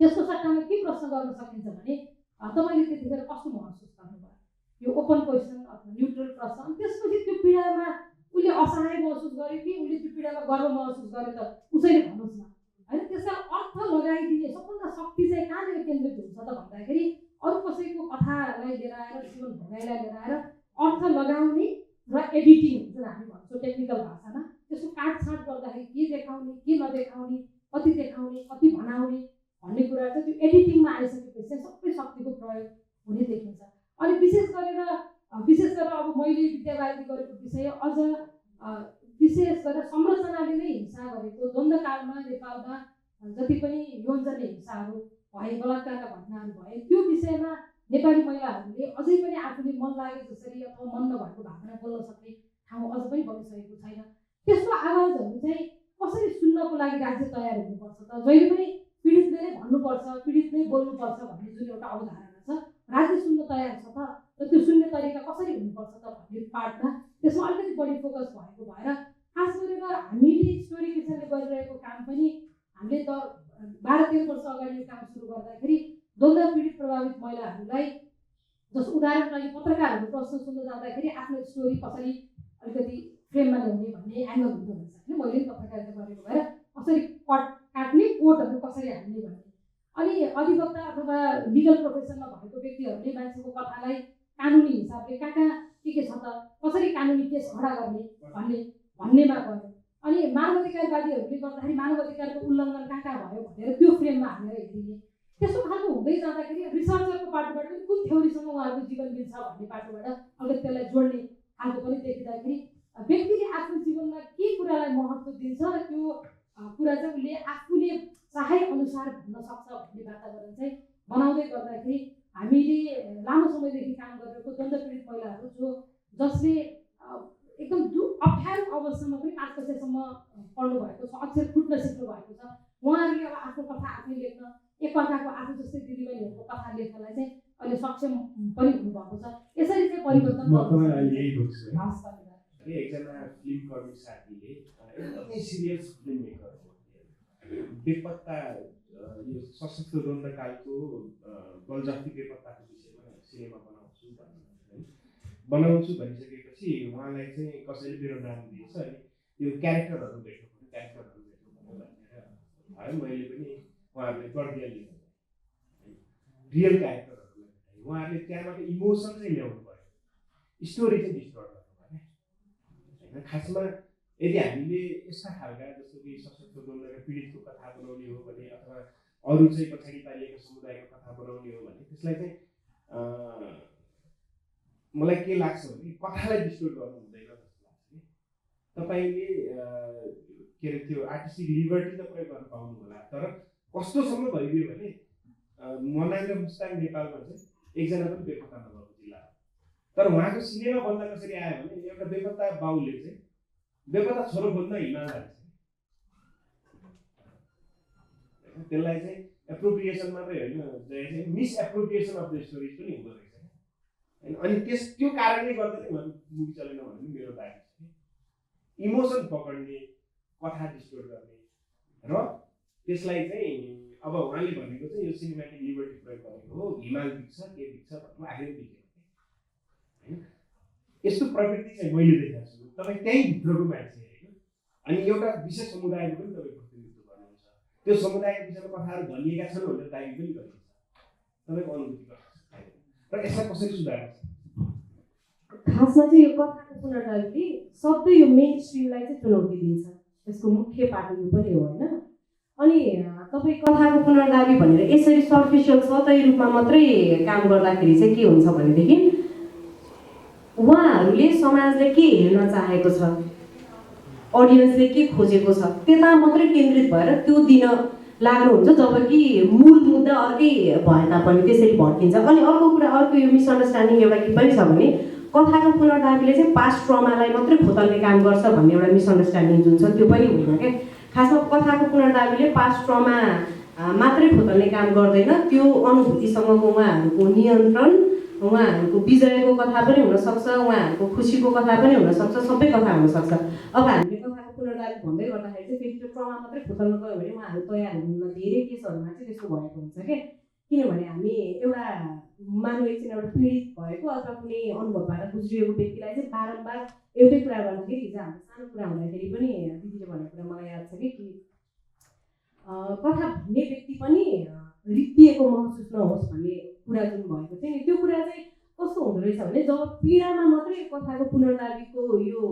त्यसको सट्टामा के प्रश्न गर्न सकिन्छ भने तपाईँले त्यतिखेर कस्तो महसुस गर्नुभयो, यो ओपन क्वेसन अथवा न्युट्रल प्रश्न। अनि त्यसपछि त्यो पीडामा उसले असहाय महसुस गर्यो कि उसले त्यो पीडामा गर्व महसुस गर्यो त उसैले भन्नुहोस् न होइन। त्यसलाई अर्थ लगाइदिने सबभन्दा शक्ति चाहिँ कहाँनिर केन्द्रित हुन्छ त भन्दाखेरि अरू कसैको कथालाई लिएर आएर जीवन भोगाइलाई लिएर आएर अर्थ लगाउने र एडिटिङ जुन हामी भन्छौँ टेक्निकल भाषामा, त्यसको काटछाँट गर्दाखेरि के देखाउने के नदेखाउने, कति देखाउने कति भनाउने भन्ने कुरा चाहिँ त्यो एडिटिङमा आइसकेपछि चाहिँ सबै शक्तिको प्रयोग हुने देखिन्छ। अनि विशेष गरेर अब मैले विद्यावारिधि गरेको विषय अझ विशेष गरेर संरचनाले नै हिंसा गरेको द्वन्द्वकालमा नेपालमा जति पनि यौनजन्य हिंसाहरू भए, बलात्कारका घटनाहरू भए, त्यो विषयमा नेपाली महिलाहरूले अझै पनि आफूले मन लागे जसरी अथवा मन नभएको भावना बोल्न सक्ने ठाउँ अझ पनि बनिसकेको छैन। त्यस्तो आवाजहरू चाहिँ कसरी सुन्नको लागि राज्य तयार हुनुपर्छ त? जहिले पनि पीडितले नै भन्नुपर्छ, पीडित नै बोल्नुपर्छ भन्ने जुन एउटा अवधारणा छ, राज्य सुन्न तयार छ त? र त्यो सुन्ने तरिका कसरी हुनुपर्छ त भन्ने पार्टमा त्यसमा अलिकति बढी फोकस भएको भएर खास गरेर हामीले स्टोरी किचनले गरिरहेको काम पनि हामीले त 12-13 वर्ष अगाडि यो काम सुरु गर्दाखेरि द्वन्द्व पीडित प्रभावित महिलाहरूलाई जस्तो उदाहरणको लागि पत्रकारहरू प्रश्न सुन्न जाँदाखेरि आफ्नो स्टोरी कसरी अलिकति फ्रेममा ल्याउने भन्ने एङ्गल हुँदो रहेछ होइन। मैले पनि पत्रकारिता गरेको भएर कसरी काट्ने कोटहरू कसरी हाल्ने भन्ने। अनि अधिवक्ता अथवा लिगल प्रोफेसनमा भएको व्यक्तिहरूले मान्छेको कथालाई कानुनी हिसाबले कहाँ के छ त, कसरी कानुनी केस खडा गर्ने भन्नेमा गयो। अनि मानवाधिकारवादीहरूले गर्दाखेरि मानवाधिकारको उल्लङ्घन कहाँ भयो भनेर त्यो फ्रेममा हालेर हेरिने। त्यस्तो खालको हुँदै जाँदाखेरि रिसर्चरको पार्टबाट पनि कुन थ्योरीसँग उहाँहरूको जीवन मिल्छ भन्ने पार्टबाट अलिकति त्यसलाई जोड्ने खालको पनि देखिँदाखेरि व्यक्तिले आफ्नो जीवनमा के कुरालाई महत्त्व दिन्छ र त्यो कुरा चाहिँ उसले आफूले चाहे अनुसार भन्न सक्छ भन्ने वातावरण चाहिँ बनाउँदै गर्दाखेरि हामीले लामो समयदेखि काम गरेको द्वन्द्व पीडित महिलाहरू जसले एकदम अप्ठ्यारो अवस्थामा पनि 5 कक्षासम्म पढ्नु भएको छ, अक्षर फुट्न सिक्नु भएको छ, उहाँहरूले अब आफ्नो कथा आफै लेख्न, एकअर्काको आफू जस्तै दिदीबहिनीहरूको कथा लेख्नलाई चाहिँ अहिले सक्षम पनि हुनुभएको छ। यसरी चाहिँ परिवर्तन एकजना फिल्म कर्मी साथीले एकदमै सिरियस फिल्म मेकर हो, बेपत्ता यो सशस्त्र द्वन्द्वकालको बलजफ्ती बेपत्ताको विषयमा सिनेमा बनाउँछु भनिसकेपछि उहाँलाई चाहिँ कसैले मेरो नाम दिएछ। अनि यो क्यारेक्टरहरू भेट्नु भनेर मैले पनि उहाँहरूले गरिदिया लिनु रियल क्यारेक्टरहरूलाई भेटाएँ। उहाँहरूले त्यहाँबाट इमोसन चाहिँ ल्याउनु पऱ्यो, स्टोरी चाहिँ डिस्टर्ब गर्नु भएन होइन। खासमा यदि हामीले यस्ता खालका जस्तो कि सशस्त्र द्वन्द्वका पीडितको कथा बनाउने हो भने अथवा अरू चाहिँ पछाडि पारिएका समुदायको कथा बनाउने हो भने त्यसलाई चाहिँ मलाई के लाग्छ भने कथालाई डिस्टर्ब गर्नु हुँदैन जस्तो लाग्छ कि तपाईँले के अरे त्यो आर्टिस्टिक लिबर्टी त प्रयोग गर्न पाउनु होला, तर कस्तोसम्म भइदियो भने मनाङ र मुस्ताङ नेपालमा चाहिँ एकजना पनि बेपत्ता नभएको जिल्ला हो, तर उहाँको सिनेमा बन्द कसरी आयो भने एउटा बेपत्ता बाउले चाहिँ बेपत्ता छोरो बन्द हिमाल हाल्छ। त्यसलाई चाहिँ एप्रोप्रिएसन मात्रै होइन, miss appropriation of the stories पनि हुँदो रहेछ होइन। अनि त्यो कारणले गर्दा नै मुभी चलेन भन्ने मेरो दाबी छ। इमोसन पक्ड्ने, कथा डिस्टोर्ट गर्ने र त्यसलाई चाहिँ अब उहाँले भनेको चाहिँ यो सिनेमेटिक लिबर्टी प्रयोग गरेको हो, हिमाल बिग्छ के बिग्छ भन्नु आखिर बिग्यो होइन। यस्तो प्रवृत्ति चाहिँ मैले देखेको छु। तपाईँ त्यही भित्रको मान्छे होइन, अनि एउटा विशेष समुदायको पनि तपाईँ प्रतिनिधित्व गर्नुहुन्छ, त्यो समुदायको विषयमा कथाहरू भनिएका छन् भनेर दाबी पनि गरिन्छ। तपाईँको अनुभूति कस्तो र यसलाई कसरी सुधार्नु? खासमा चाहिँ यो कथाको पुनर्दाबीले सबै यो मेन स्ट्रिमलाई चाहिँ चुनौती दिन्छ, यसको मुख्य पाटो यो पनि हो होइन। अनि तपाईँ कथाको पुनर्दाबी भनेर यसरी सर्फिसियल सतही रूपमा मात्रै काम गर्दाखेरि चाहिँ के हुन्छ भनेदेखि उहाँहरूले समाजले के हेर्न चाहेको छ, अडियन्सले के खोजेको छ त्यता मात्रै केन्द्रित भएर त्यो दिन लाग्नुहुन्छ, जबकि मूल मुद्दा अर्कै भए तापनि त्यसरी भड्किन्छ। अनि अर्को कुरा, अर्को यो मिसअन्डरस्ट्यान्डिङ एउटा के पनि छ भने कथाको पुनर्दाबीले चाहिँ पास्ट ट्रमालाई मात्रै खोतल्ने काम गर्छ भन्ने एउटा मिसअन्डरस्ट्यान्डिङ जुन छ त्यो पनि होइन क्या। खासमा कथाको पुनर्दाबीले पास्ट ट्रमा मात्रै खोतल्ने काम गर्दैन, त्यो अनुभूतिसँगको उहाँहरूको नियन्त्रण, उहाँहरूको विजयको कथा पनि हुनसक्छ, उहाँहरूको खुसीको कथा पनि हुनसक्छ, सबै कथा हुनसक्छ। अब हामीले कथाको पुनर्दाबी भन्दै गर्दाखेरि चाहिँ फेरि त्यो ट्रमा मात्रै खोतल्न गयो भने उहाँहरू तयार हुनुहुन्न। धेरै केसहरूमा चाहिँ त्यस्तो भएको हुन्छ क्या। किनभने हामी एउटा मानव एकछिन एउटा पीडित भएको अथवा कुनै अनुभवबाट गुज्रिएको व्यक्तिलाई चाहिँ बारम्बार एउटै कुरा गर्दाखेरि, हिजो हाम्रो सानो कुरा हुँदाखेरि पनि दिदीले भनेको कुरा मलाई याद छ कि कथा भन्ने व्यक्ति पनि रित्तिएको महसुस नहोस् भन्ने कुरा जुन भएको थियो नि, त्यो कुरा चाहिँ कस्तो हुँदो रहेछ भने जब पीडामा मात्रै कथाको पुनर्दाबीको यो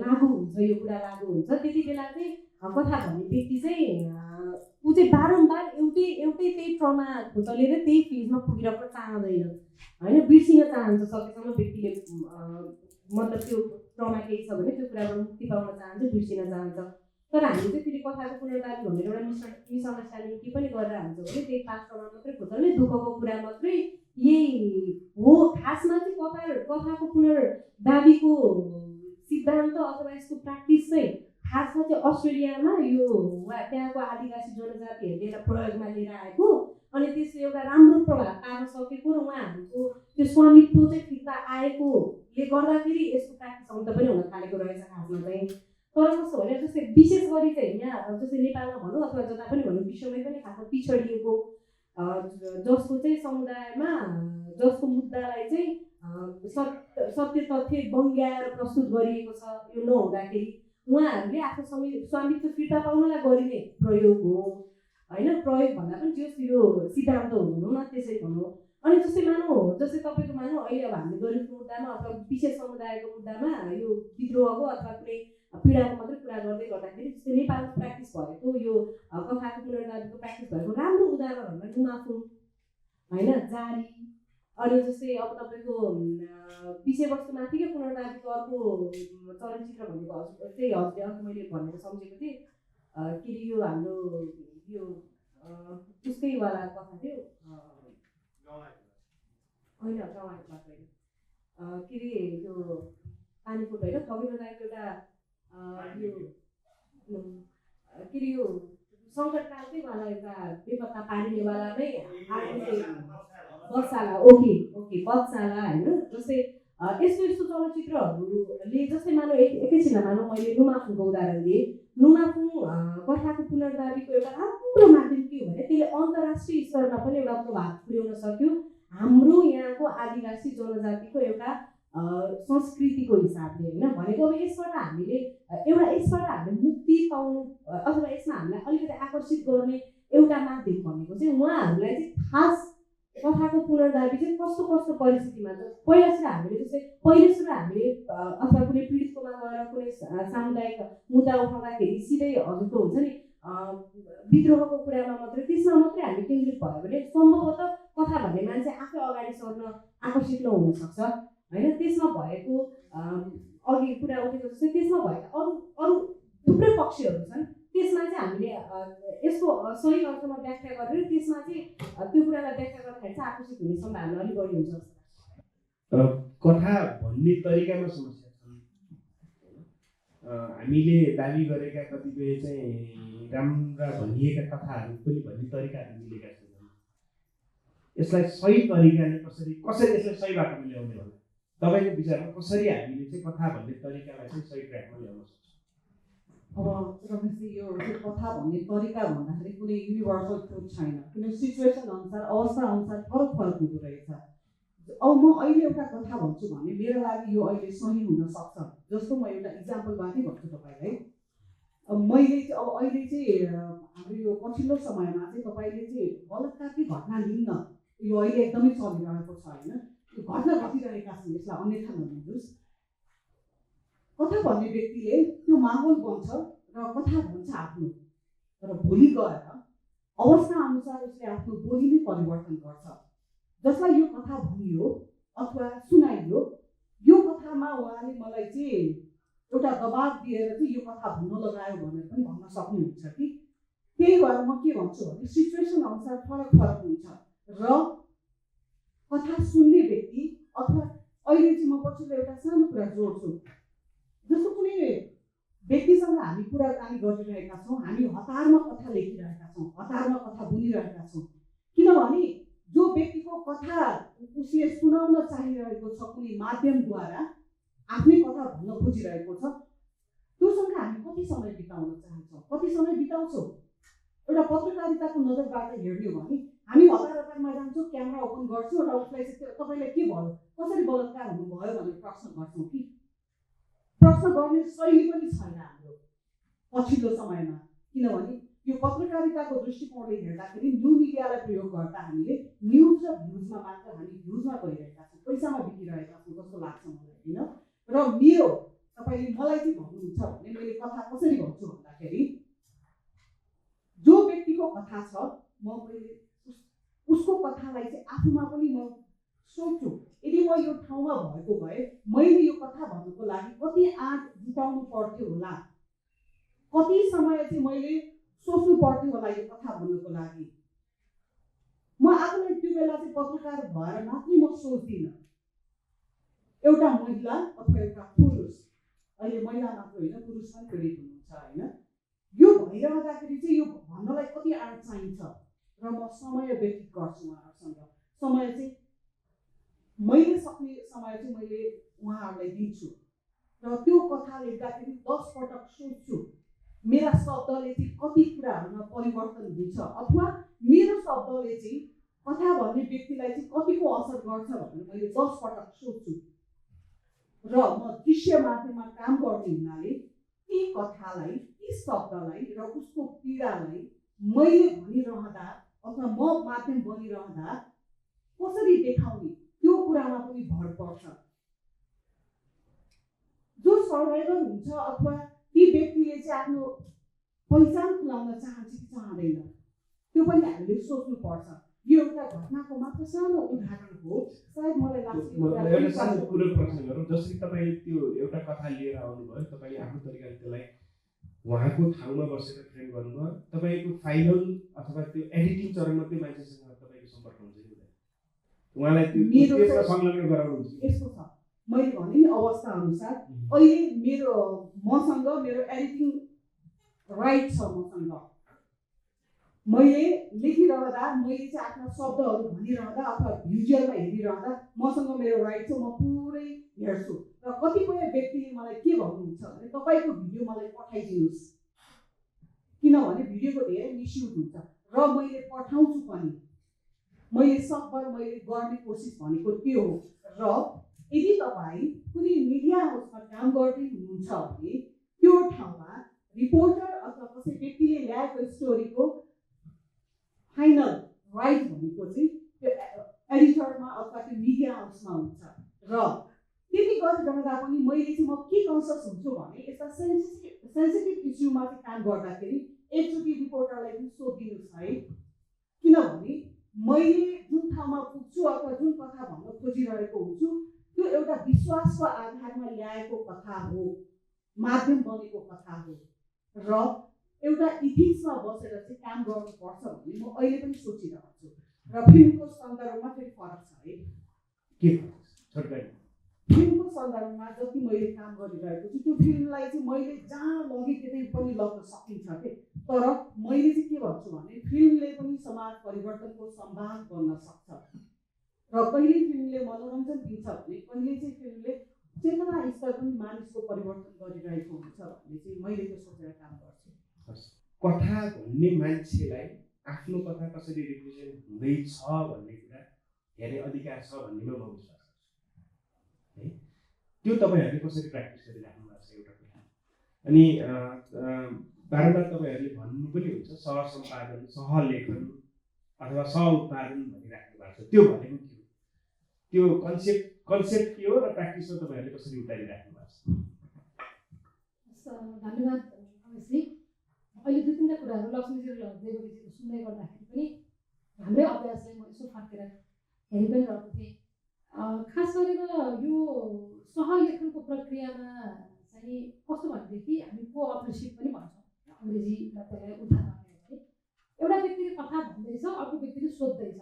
लागु हुन्छ, यो कुरा लागु हुन्छ, त्यति बेला चाहिँ कथा भन्ने व्यक्ति चाहिँ ऊ चाहिँ बारम्बार एउटै त्यही ट्रमा खोतलेर त्यही फेजमा पुगिरहेको चाहँदैन होइन, बिर्सिन चाहन्छ सकेसम्म व्यक्तिले। मतलब त्यो ट्रमा केही छ भने त्यो कुराबाट मुक्ति पाउन चाहन्छ, बिर्सिन चाहन्छ। तर हामीले चाहिँ फेरि कथाको पुनर्दाबी भनेर एउटा मिसअन्डरस्ट्यान्डिङ के पनि गरेर हाल्छौँ भने त्यही पास्ट ट्रमा मात्रै खोतल्ने, दुःखको कुरा मात्रै यही हो। खासमा चाहिँ कथाको पुनर्दाबीको सिद्धान्त अथवा यसको प्र्याक्टिस चाहिँ खासमा चाहिँ अस्ट्रेलियामा यो त्यहाँको आदिवासी जनजातिहरूले एउटा प्रयोगमा लिएर आएको, अनि त्यसले एउटा राम्रो प्रभाव पार्न सकेको र उहाँहरूको त्यो स्वामित्व चाहिँ फिर्ता आएकोले गर्दाखेरि यसको प्र्याक्टिस अन्त पनि हुन थालेको रहेछ खासमा चाहिँ। तर कस्तो भने जस्तै विशेष गरी चाहिँ यहाँ जस्तै नेपालमा भनौँ अथवा जता पनि भनौँ विश्वमै पनि खासमा पिछडिएको जसको चाहिँ समुदायमा जसको मुद्दालाई चाहिँ सत्य तथ्य बङ्ग्याएर प्रस्तुत गरिएको छ, यो नहुँदाखेरि उहाँहरूले आफ्नो स्वामित्व फिर्ता पाउनलाई गरिने प्रयोग हो होइन। प्रयोग भन्दा पनि त्यो सिद्धान्त हुनु न त्यसरी भनौँ। अनि जस्तै तपाईँको मानौँ अहिले अब हामीले गरिबको मुद्दामा अथवा विशेष समुदायको मुद्दामा यो विद्रोहको अथवा कुनै पीडाको मात्रै कुरा गर्दै गर्दाखेरि जस्तै नेपालमा प्र्याक्टिस भएको यो कथाको पुनर्दाबीको प्र्याक्टिस भएको राम्रो उदाहरणहरूमा नुमाफुङ होइन, जारी, अनि जस्तै अब तपाईँको विषयवस्तुमाथिकै पुनर्दाबीको अर्को चलचित्र भनेको त्यही हजुरले अर्को मैले भनेको सम्झेको थिएँ के अरे यो हाम्रो यो उसकैवाला कथा थियो होइन, गाउँको बात होइन के अरे त्यो पानीकोट होइन, खगेन्द्र राईको एउटा यो के अरे यो सङ्कटकालकैवाला एउटा बेपत्ता पारिनेवालामै बत्साला, ओके बत्साला होइन। जस्तै यस्तो चलचित्रहरूले जस्तै मानौँ एकैछिनमा मानौँ मैले नुमाफुङको उदाहरण दिएँ। नुमाफुङ कथाको पुनर्दाबीको एउटा राम्रो माध्यम के हो भने त्यसले अन्तर्राष्ट्रिय स्तरमा पनि एउटा प्रभाव पुर्याउन सक्यो हाम्रो यहाँको आदिवासी जनजातिको एउटा संस्कृतिको हिसाबले होइन। भनेको अब यसबाट हामीले मुक्ति पाउनु अथवा यसमा हामीलाई अलिकति आकर्षित गर्ने एउटा माध्यम भनेको चाहिँ उहाँहरूलाई चाहिँ खास कथाको पुनर्दाबी चाहिँ कस्तो परिस्थितिमा पहिला सुरु हामीले अथवा कुनै पीडितकोमा गएर कुनै सामुदायिक मुद्दा उठाउँदाखेरि सिधै हजुरको हुन्छ नि विद्रोहको कुरामा मात्रै त्यसमा मात्रै हामी केन्द्रित भयो भने सम्भवतः कथा भन्ने मान्छे आफै अगाडि सर्न आकर्षित नहुन सक्छ होइन। त्यसमा भएको अघि कुरा उठेको जस्तै त्यसमा भएका अरू थुप्रै पक्षहरू छन्, त्यसमा चाहिँ हामीले यसको सही अर्थमा व्याख्या गरेर त्यसमा चाहिँ त्यो कुरालाई व्याख्या गर्दाखेरि चाहिँ आकर्षित हुने सम्भावना अलिक बढी हुन्छ। कथा भन्ने तरिकामा समस्या छन्। हामीले दाबी गरेका कतिपय चाहिँ राम्रा भनिएका कथाहरू पनि भन्ने तरिकाहरू मिलेका छैनन्। यसलाई सही तरिकाले कसरी यसलाई सही बाटोमा ल्याउने होला तपाईँको विचारमा कसरी हामीले चाहिँ कथा भन्ने तरिकालाई चाहिँ सही ट्र्याकमा ल्याउन सक्छौँ? अब रमेशजी यो चाहिँ कथा भन्ने तरिका भन्दाखेरि कुनै युनिभर्सल ट्रुथ छैन, किनभने सिचुएसन अनुसार अवस्था अनुसार फरक फरक हुँदो रहेछ। अब म अहिले एउटा कथा भन्छु भने मेरो लागि यो अहिले सही हुनसक्छ। जस्तो म एउटा इक्जाम्पलबाटै भन्छु तपाईँलाई। मैले चाहिँ अब अहिले चाहिँ हाम्रो यो पछिल्लो समयमा चाहिँ तपाईँले चाहिँ बलात्कारकै घटना लिन्न, यो अहिले एकदमै चलिरहेको छ होइन, यो घटना घटिरहेका छन्, यसलाई अन्यथा नलिनुहोस्। कथा भन्ने व्यक्तिले त्यो माहौल बन्छ र कथा भन्छ आफ्नो, र भोलि गएर अवस्था अनुसार उसले आफ्नो बोली नै परिवर्तन गर्छ। जसलाई यो कथा भनियो अथवा सुनाइयो, यो कथामा उहाँले मलाई चाहिँ एउटा दबाब दिएर चाहिँ यो कथा भन्न लगायो भनेर पनि भन्न सक्नुहुन्छ कि त्यही भएर म के भन्छु भने सिचुएसन अनुसार फरक फरक हुन्छ र कथा सुन्ने व्यक्ति अथवा अहिले चाहिँ म पछिल्लो एउटा सानो कुरा जोड्छु। जस्तो कुनै व्यक्तिसँग हामी कुराकानी गरिरहेका छौँ, हामी हतारमा कथा लेखिरहेका छौँ, हतारमा कथा बुनिरहेका छौँ, किनभने जो व्यक्तिको कथा उसले सुनाउन चाहिरहेको छ कुनै माध्यमद्वारा आफ्नै कथा भन्न खोजिरहेको छ, त्योसँग हामी कति समय बिताउन चाहन्छौँ, कति समय बिताउँछौँ। एउटा पत्रकारिताको नजरबाट हेर्ने हो भने हामी हतारमा जान्छौँ, क्यामेरा ओपन गर्छौँ र उसलाई चाहिँ तपाईँलाई के भयो, कसरी बलात्कार हुनुभयो भनेर प्रश्न गर्छौँ कि प्रश्न गर्ने शैली पनि छैन हाम्रो पछिल्लो समयमा। किनभने यो पत्रकारिताको दृष्टिकोणले हेर्दाखेरि न्यू मिडियालाई प्रयोग गर्दा हामीले न्युज र भ्युजमा मात्र हामी भ्युजमा गइरहेका छौँ, पैसामा बितिरहेका छौँ जस्तो लाग्छ मलाई होइन। र मेरो तपाईँले मलाई चाहिँ भन्नुहुन्छ भने मैले कथा कसरी भन्छु भन्दाखेरि जो व्यक्तिको कथा छ म मैले उसको कथालाई चाहिँ आफूमा पनि म सोच्छु, यदि म यो ठाउँमा भएको भए मैले यो कथा भन्नुको लागि कति आँट जुटाउनु पर्थ्यो होला, कति समय चाहिँ मैले सोच्नु पर्थ्यो होला यो कथा भन्नुको लागि। म आफूलाई त्यो बेला चाहिँ पत्रकार भएर मात्रै म सोच्दिनँ, एउटा महिला अथवा एउटा पुरुष, अहिले महिला मात्र होइन पुरुष पनि पीडित हुनुहुन्छ होइन, यो भइरहँदाखेरि चाहिँ यो भन्नलाई कति आँट चाहिन्छ र म समय व्यतीत गर्छु उहाँहरूसँग। समय चाहिँ मैले सक्ने समय चाहिँ मैले उहाँहरूलाई दिन्छु र त्यो कथा लेख्दाखेरि 10 पटक सोच्छु मेरा शब्दले चाहिँ कति कुराहरूमा परिवर्तन हुन्छ अथवा मेरो शब्दले चाहिँ कथा भन्ने व्यक्तिलाई चाहिँ कतिको असर गर्छ भनेर मैले 10 पटक सोच्छु। र म दृश्य माध्यममा काम गर्ने हुनाले ती कथालाई, ती शब्दलाई र उसको पीडालाई मैले भनिरहँदा अथवा म माध्यम बनिरहँदा कसरी देखाउने त्यो कुरामा पनि भर पर्छ। जो सर्भाइभर हुन्छ अथवा ती व्यक्तिले चाहिँ आफ्नो पहिचान खुलाउन चाहन्छ कि चाहँदैन त्यो पनि हामीले सोच्नुपर्छ। यो एउटा घटनाको मात्र सानो उदाहरण हो, सायद मलाई लाग्छ एउटा सानो कुरो प्रश्न गरौँ। जसरी तपाईँले त्यो एउटा कथा लिएर आउनुभयो, तपाईँले आफ्नो तरिकाले त्यसलाई उहाँको ठाउँमा बसेर फ्रेम गर्नुभयो, तपाईँको फाइनल अथवा त्यो एडिटिङ चरणमा त्यो मान्छेसँग तपाईँको सम्पर्क हुन्छ कि हुँदैन, उहाँलाई त्यो त्यसमा संलग्न गराउनुहुन्छ? यस्तो छ, मैले भने नि अवस्था अनुसार अहिले मसँग मेरो एडिटिङ राइट छ, मसँग मैले लेखिरहँदा मैले चाहिँ आफ्ना शब्दहरू भनिरहँदा अथवा भिजुअलमा हेरिरहँदा मसँग मेरो राइट छ, म पुरै हेर्छु। र कतिपय व्यक्तिले मलाई के भन्नुहुन्छ भने तपाईँको भिडियो मलाई पठाइदिनुहोस्, किनभने भिडियोको धेरै मिसयुज हुन्छ र मैले पठाउँछु पनि। मैले सकभर मैले गर्ने कोसिस भनेको त्यो हो। र यदि तपाईँ कुनै मिडिया हाउसमा काम गर्दै हुनुहुन्छ भने त्यो ठाउँमा रिपोर्टर अथवा कसै व्यक्तिले ल्याएको स्टोरीको फाइनल राइट भनेको चाहिँ त्यो एडिटरमा अथवा त्यो मिडिया हाउसमा हुन्छ। र त्यति गरिरहँदा पनि मैले चाहिँ म के कन्सियस हुन्छु भने यस्ता सेन्सिटिभ इस्युमा चाहिँ काम गर्दाखेरि एकचोटि रिपोर्टरलाई पनि सोधिदिनुहोस् है, किनभने मैले जुन ठाउँमा पुग्छु अथवा जुन कथा भन्न खोजिरहेको हुन्छु त्यो एउटा विश्वासको आधारमा ल्याएको कथा हो, माध्यम बनेको कथा हो र एउटा इथिक्समा बसेर चाहिँ काम गर्नुपर्छ भन्ने म अहिले पनि सोचिरहेको छु। र फिल्मको सन्दर्भमा फेरि फरक छ है, के फरक छ? फिल्मको सन्दर्भमा जति मैले काम गरिरहेको छु त्यो फिल्मलाई चाहिँ मैले जहाँ लगे त्यतै पनि लग्न सकिन्छ के, तर मैले चाहिँ के भन्छु भने फिल्मले पनि समाज परिवर्तनको सम्भाग बन्न सक्छ र कहिले फिल्मले मनोरञ्जन दिन्छ भने कहिले चाहिँ फिल्मले चेतना स्तर पनि मानिसको परिवर्तन गरिरहेको हुन्छ भन्ने चाहिँ मैले त्यो सोचेर काम गर्छु। कथा भन्ने मान्छेलाई आफ्नो कथा कसरी रिप्रेजेन्ट हुँदैछ भन्ने कुरा धेरै अधिकार छ भन्नेमा म विश्वास गर्छु है। त्यो तपाईँहरूले कसरी प्र्याक्टिस गरिराख्नु भएको छ एउटा कुरा। अनि बारम्बार तपाईँहरूले भन्नु पनि हुन्छ सहसम्पादन सहलेखन अथवा सहउत्पादन भनिराख्नु भएको छ। त्यो भनेको के हो? त्यो कन्सेप्ट के हो र प्र्याक्टिसमा तपाईँहरूले कसरी उतारिराख्नु भएको छ? धन्यवाद रमेशजी। अहिले दुई तिनवटा कुराहरू लक्ष्मीजी र देवकीजीको सुन्दै गर्दाखेरि पनि हाम्रै अभ्यासलाई म यसो फर्केर हेरि पनि रहेको थिएँ। खास गरेर यो सहलेखनको प्रक्रियामा चाहिँ कस्तो भनेदेखि हामी को अथरसिप पनि भन्छौँ, अङ्ग्रेजीमा त्यसलाई उठा गर्ने हो भने एउटा व्यक्तिले कथा भन्दैछ, अर्को व्यक्तिले सोध्दैछ।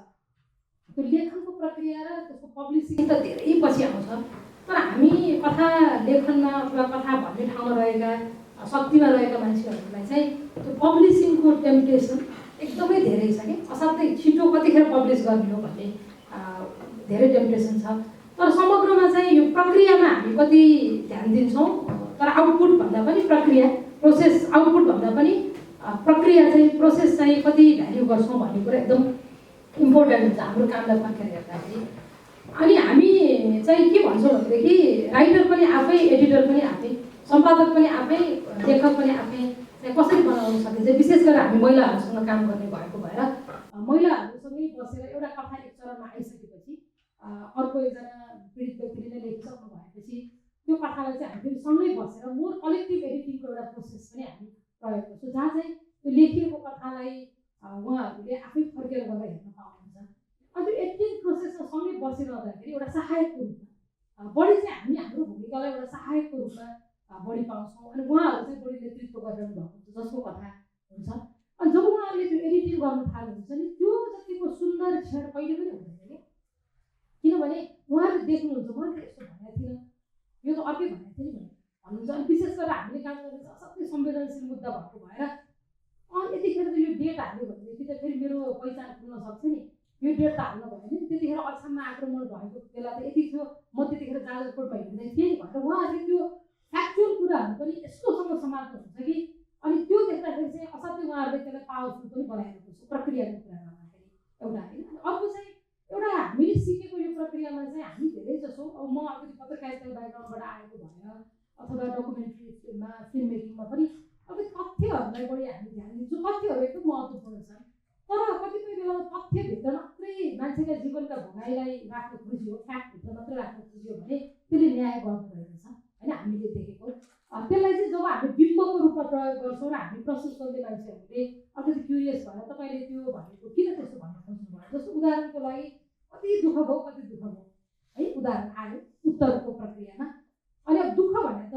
त्यो लेखनको प्रक्रिया र त्यसको पब्लिसिङ त धेरै पछि आउँछ, तर हामी कथा लेखनमा अथवा कथा भन्ने ठाउँमा रहेका शक्तिमा रहेका मान्छेहरूलाई चाहिँ त्यो पब्लिसिङको टेम्पटेसन एकदमै धेरै छ कि असाध्यै छिटो कतिखेर पब्लिस गर्ने हो भन्ने धेरै टेम्पटेसन छ। तर समग्रमा चाहिँ यो प्रक्रियामा हामी कति ध्यान दिन्छौँ, तर आउटपुट भन्दा पनि प्रक्रिया प्रोसेस, आउटपुट भन्दा पनि प्रक्रिया चाहिँ प्रोसेस चाहिँ कति भ्याल्यु गर्छौँ भन्ने कुरा एकदम इम्पोर्टेन्ट हुन्छ हाम्रो कामलाई फर्केर हेर्दाखेरि। अनि हामी चाहिँ के भन्छौँ भनेदेखि राइटर पनि आफै, एडिटर पनि आफै, सम्पादक पनि आफै, लेखक पनि आफै चाहिँ कसरी बनाउन सकिन्छ। विशेष गरेर हामी महिलाहरूसँग काम गर्ने भएको भएर महिलाहरूसँगै बसेर एउटा कथा एक चरणमा आइसकेपछि अर्को एकजना पीडित व्यक्तिले नै लेखिसक्नु भएपछि त्यो कथालाई चाहिँ हामी फेरि सँगै बसेर मोर कलेक्टिभ एडिटिङको एउटा प्रोसेस पनि हामी प्रयोग गर्छौँ, जहाँ चाहिँ त्यो लेखिएको कथालाई उहाँहरूले आफै फर्केर गएर हेर्न पाउनुहुन्छ। अनि त्यो एडिटिङ प्रोसेसमा सँगै बसिरहँदाखेरि एउटा सहायकको रूपमा बढी चाहिँ हामी हाम्रो भूमिकालाई एउटा सहायकको रूपमा बढी पाउँछौँ। अनि उहाँहरू चाहिँ बढी नेतृत्व गरिरहनु भएको हुन्छ जसको कथा हुन्छ। अनि जब उहाँहरूले त्यो एडिटिङ गर्नु थाल्नुहुन्छ नि त्यो जतिको सुन्दर क्षण कहिले पनि हुँदैन कि, किनभने उहाँहरूले देख्नुहुन्छ मैले यस्तो भनेको थिइनँ, यो त अर्कै भनेको थिएँ नि भन्नुहुन्छ। अनि विशेष गरेर हामीले काम गर्ने चाहिँ असाध्यै संवेदनशील मुद्दा भएको भएर अनि यतिखेर त यो डेट हाल्यो भनेदेखि त फेरि मेरो पहिचान खुल्न सक्छ नि, यो डेट त हाल्नु भयो नि। त्यतिखेर अछाममा आक्रमण भएको बेला त यति थियो, म त्यतिखेर जाजरकोटमा हिँड्दै थिएँ नि भनेर उहाँहरूले त्यो फ्याक्चुअल कुराहरू पनि यस्तोसँग समाप्त हुन्छ कि। अनि त्यो देख्दाखेरि चाहिँ असाध्यै उहाँहरूले त्यसलाई पावरफुल पनि बनाइरहेको छ प्रक्रियाको कुरा गर्दाखेरि एउटा होइन। अर्को चाहिँ एउटा हामीले सिकेको यो प्रक्रियामा चाहिँ हामी धेरै जसो, अब म अलिकति पत्रकारिता ब्याकग्राउन्डबाट आएको भएर अथवा डकुमेन्ट्री फिल्ममा फिल्म मेकिङमा पनि अलिकति तथ्यहरूलाई बढी हामी ध्यान दिन्छौँ। तथ्यहरू एकदम महत्त्वपूर्ण छन्, तर कतिपय बेलामा तथ्यभित्र मात्रै मान्छेका जीवनका भनाइलाई राख्न खोजियो, फ्याक्टभित्र मात्रै राख्न खोजियो भने त्यसले न्याय गर्दो रहेछ होइन। हामीले देखेको त्यसलाई चाहिँ जब हामी बिम्बको रूपमा प्रयोग गर्छौँ र हामी प्रस्तुत गर्ने मान्छेहरूले अलिकति क्युरियस भएर तपाईँले त्यो भनेको किन त्यस्तो भन्न खोज्नुभयो, जस्तो उदाहरणको लागि कति दुःख भयो है, उदाहरण आयो उत्तरको प्रक्रियामा। अनि अब दुःख भने त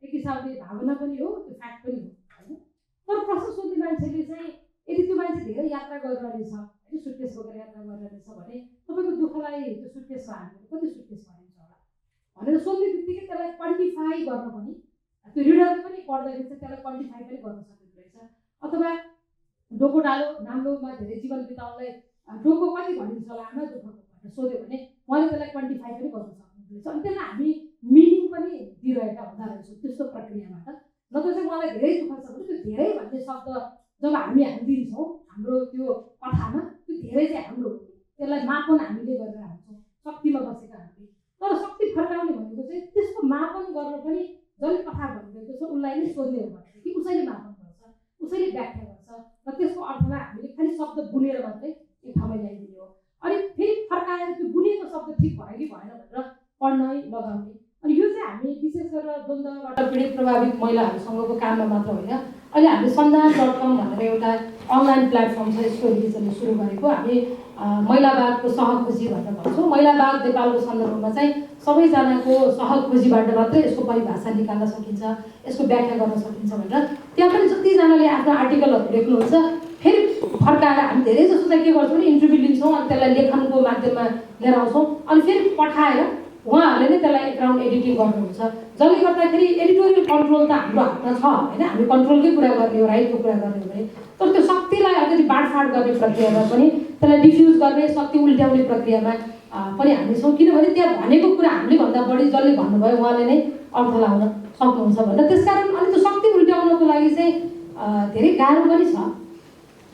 एक हिसाबले भावना पनि हो, त्यो फ्याक्ट पनि हो होइन। तर प्रश्न सोध्ने मान्छेले चाहिँ यदि त्यो मान्छे धेरै यात्रा गरिरहेछ होइन, सुटकेस बोकेर यात्रा गरिरहेछ भने तपाईँको दुःखलाई त्यो सुटकेसमा हाल्नु कति सुटकेस भनिन्छ होला भनेर सोध्ने बित्तिकै त्यसलाई क्वान्टिफाई गर्न पनि त्यो रिडरले पनि पढ्दाखेरि चाहिँ त्यसलाई क्वान्टिफाई पनि गर्न सकिँदो रहेछ। अथवा डोको डालो नाम्लोमा धेरै जीवन बिताउनलाई डोको कति भनिन्छ होला आमा दुःखको भनेर सोध्यो भने उहाँले त्यसलाई क्वान्टिफाई पनि गर्न सक्नुहुँदो रहेछ। अनि त्यसलाई हामी मिनिङ पनि दिइरहेका हुँदो रहेछौँ त्यस्तो प्रक्रियाबाट। नत्र चाहिँ उहाँलाई धेरै दुःख छ भने त्यो धेरै भन्ने शब्द जब हामी हालिदिन्छौँ हाम्रो त्यो कथामा, त्यो धेरै चाहिँ हाम्रो त्यसलाई मापन हामीले गरेर हाल्छौँ शक्तिमा बसेका हामीले। तर शक्ति फर्काउने भनेको चाहिँ त्यसको मापन गर्न पनि जसले कथा भनिरहेको छ उसलाई नै सोध्ने हो भनेदेखि उसैले मापन गर्छ, उसैले व्याख्या गर्छ र त्यसको अर्थमा हामीले खालि शब्द बुनेर मात्रै एक ठाउँमा ल्याइदिने हो। अनि फेरि फर्काएर त्यो बुनेको शब्द ठिक भयो कि भएन भनेर पढ्नै लगाउने। अनि यो चाहिँ हामी विशेष गरेर द्वन्द्वबाट पीडित प्रभावित महिलाहरूसँगको काममा मात्र होइन, अहिले हामीले सन्धान.com भनेर एउटा अनलाइन प्लेटफर्म छ, यसको रिजनले सुरु गरेको। हामी महिलावादको सहखोजी भनेर भन्छौँ। महिलावाद नेपालको सन्दर्भमा चाहिँ सबैजनाको सहखोजीबाट मात्रै यसको परिभाषा निकाल्न सकिन्छ, यसको व्याख्या गर्न सकिन्छ भनेर त्यहाँ पनि जतिजनाले आफ्नो आर्टिकलहरू लेख्नुहुन्छ फेरि फर्काएर हामी धेरै जस्तो चाहिँ के गर्छौँ भने इन्टरभ्यू लिन्छौँ अनि त्यसलाई लेखनको माध्यममा लिएर आउँछौँ अनि फेरि पठाएर उहाँहरूले नै त्यसलाई एकाउन्ट एडिटिङ गर्नुहुन्छ, जसले गर्दाखेरि एडिटोरियल कन्ट्रोल त हाम्रो हातमा छ होइन, हामी कन्ट्रोलकै कुरा गर्ने हो, राइटको कुरा गर्ने हो भने, तर त्यो शक्तिलाई अलिकति बाँडफाँड गर्ने प्रक्रियामा पनि, त्यसलाई डिफ्युज गर्ने, शक्ति उल्ट्याउने प्रक्रियामा पनि हामी छौँ। किनभने त्यहाँ भनेको कुरा हामीले भन्दा बढी जसले भन्नुभयो उहाँले नै अर्थ लाउन सक्नुहुन्छ भनेर। त्यसकारण अनि त्यो शक्ति उल्ट्याउनको लागि चाहिँ धेरै गाह्रो पनि छ,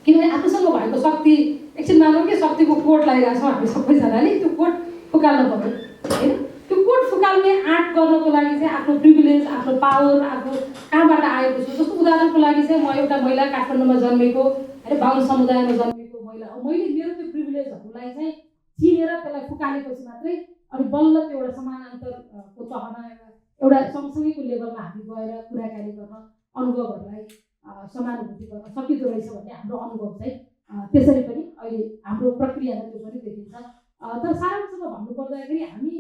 किनभने आफूसँग भएको शक्ति एकछिन मानौँ कि शक्तिको कोट लगाइरहेको छौँ हामी सबैजनाले, त्यो कोट फुकाल्नु पऱ्यो होइन। त्यो कोट फुकाल्ने आँट गर्नको लागि चाहिँ आफ्नो प्रिभिलेज, आफ्नो पावर, आफ्नो कहाँबाट आएको छु, जस्तो उदाहरणको लागि चाहिँ म एउटा महिला काठमाडौँमा जन्मेको होइन, बाहुन समुदायमा जन्मेको महिला हो, मैले मेरो त्यो प्रिभिलेजहरूलाई चाहिँ चिनेर त्यसलाई फुकालेपछि मात्रै अनि बल्ल त्यो एउटा समानान्तरको तहमा एउटा सँगसँगैको लेभलमा हामी गएर कुराकानी गर्न, अनुभवहरूलाई समानुभूति गर्न सकिँदो रहेछ भन्ने हाम्रो अनुभव चाहिँ त्यसरी पनि अहिले हाम्रो प्रक्रियामा त्यो पनि देखिन्छ। तर सारांशमा भन्नुपर्दाखेरि हामी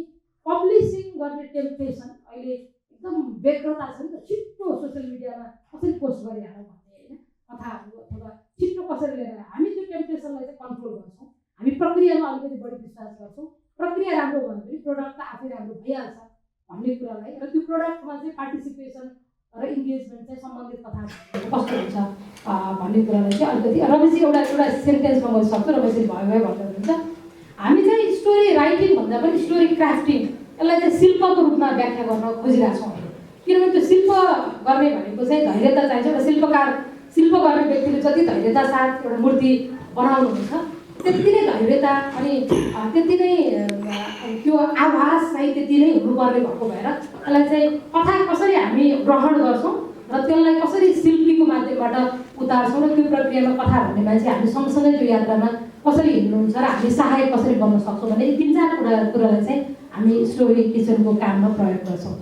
पब्लिसिङ गर्ने टेम्पटेसन अहिले एकदम व्यग्रता छ नि त, छिट्टो सोसियल मिडियामा कसरी पोस्ट गरिहालौँ भन्ने होइन, कथाहरू अथवा छिट्टो कसरी लिएर हामी त्यो टेम्पटेसनलाई चाहिँ कन्ट्रोल गर्छौँ। हामी प्रक्रियामा अलिकति बढी विश्वास गर्छौँ, प्रक्रिया राम्रो भयो भने प्रडक्ट त आफै राम्रो भइहाल्छ भन्ने कुरालाई, र त्यो प्रडक्टमा चाहिँ पार्टिसिपेसन र इन्गेजमेन्ट चाहिँ सम्बन्धित कथा कस्तो हुन्छ भन्ने कुरालाई चाहिँ अलिकति रमेशजी एउटा सेन्टेन्समा मैले सक्छु, रमेशजी भयो भन्दै हुनुहुन्छ। हामी चाहिँ स्टोरी राइटिङ भन्दा पनि स्टोरी क्राफ्टिङ, यसलाई चाहिँ शिल्पको रूपमा व्याख्या गर्न खोजिरहेको छौँ। किनभने त्यो शिल्प गर्ने भनेको चाहिँ धैर्यता चाहिन्छ। एउटा शिल्प गर्ने व्यक्तिले जति धैर्यता साथ एउटा मूर्ति बनाउनुहुन्छ त्यति नै धैर्यता अनि त्यति नै त्यो आभास चाहिँ त्यति नै हुनुपर्ने भएको भएर यसलाई चाहिँ कथा कसरी हामी ग्रहण गर्छौँ र त्यसलाई कसरी शिल्पीको माध्यमबाट उतार्छौँ र त्यो प्रक्रियामा कथा भन्ने मान्छे हामी सँगसँगै त्यो यात्रामा कसरी हिँड्नुहुन्छ र हामी सहायक कसरी बन्न सक्छौँ भन्ने 3-4 कुरालाई चाहिँ हामी स्टोरी किचनको काममा प्रयोग गर्छौँ।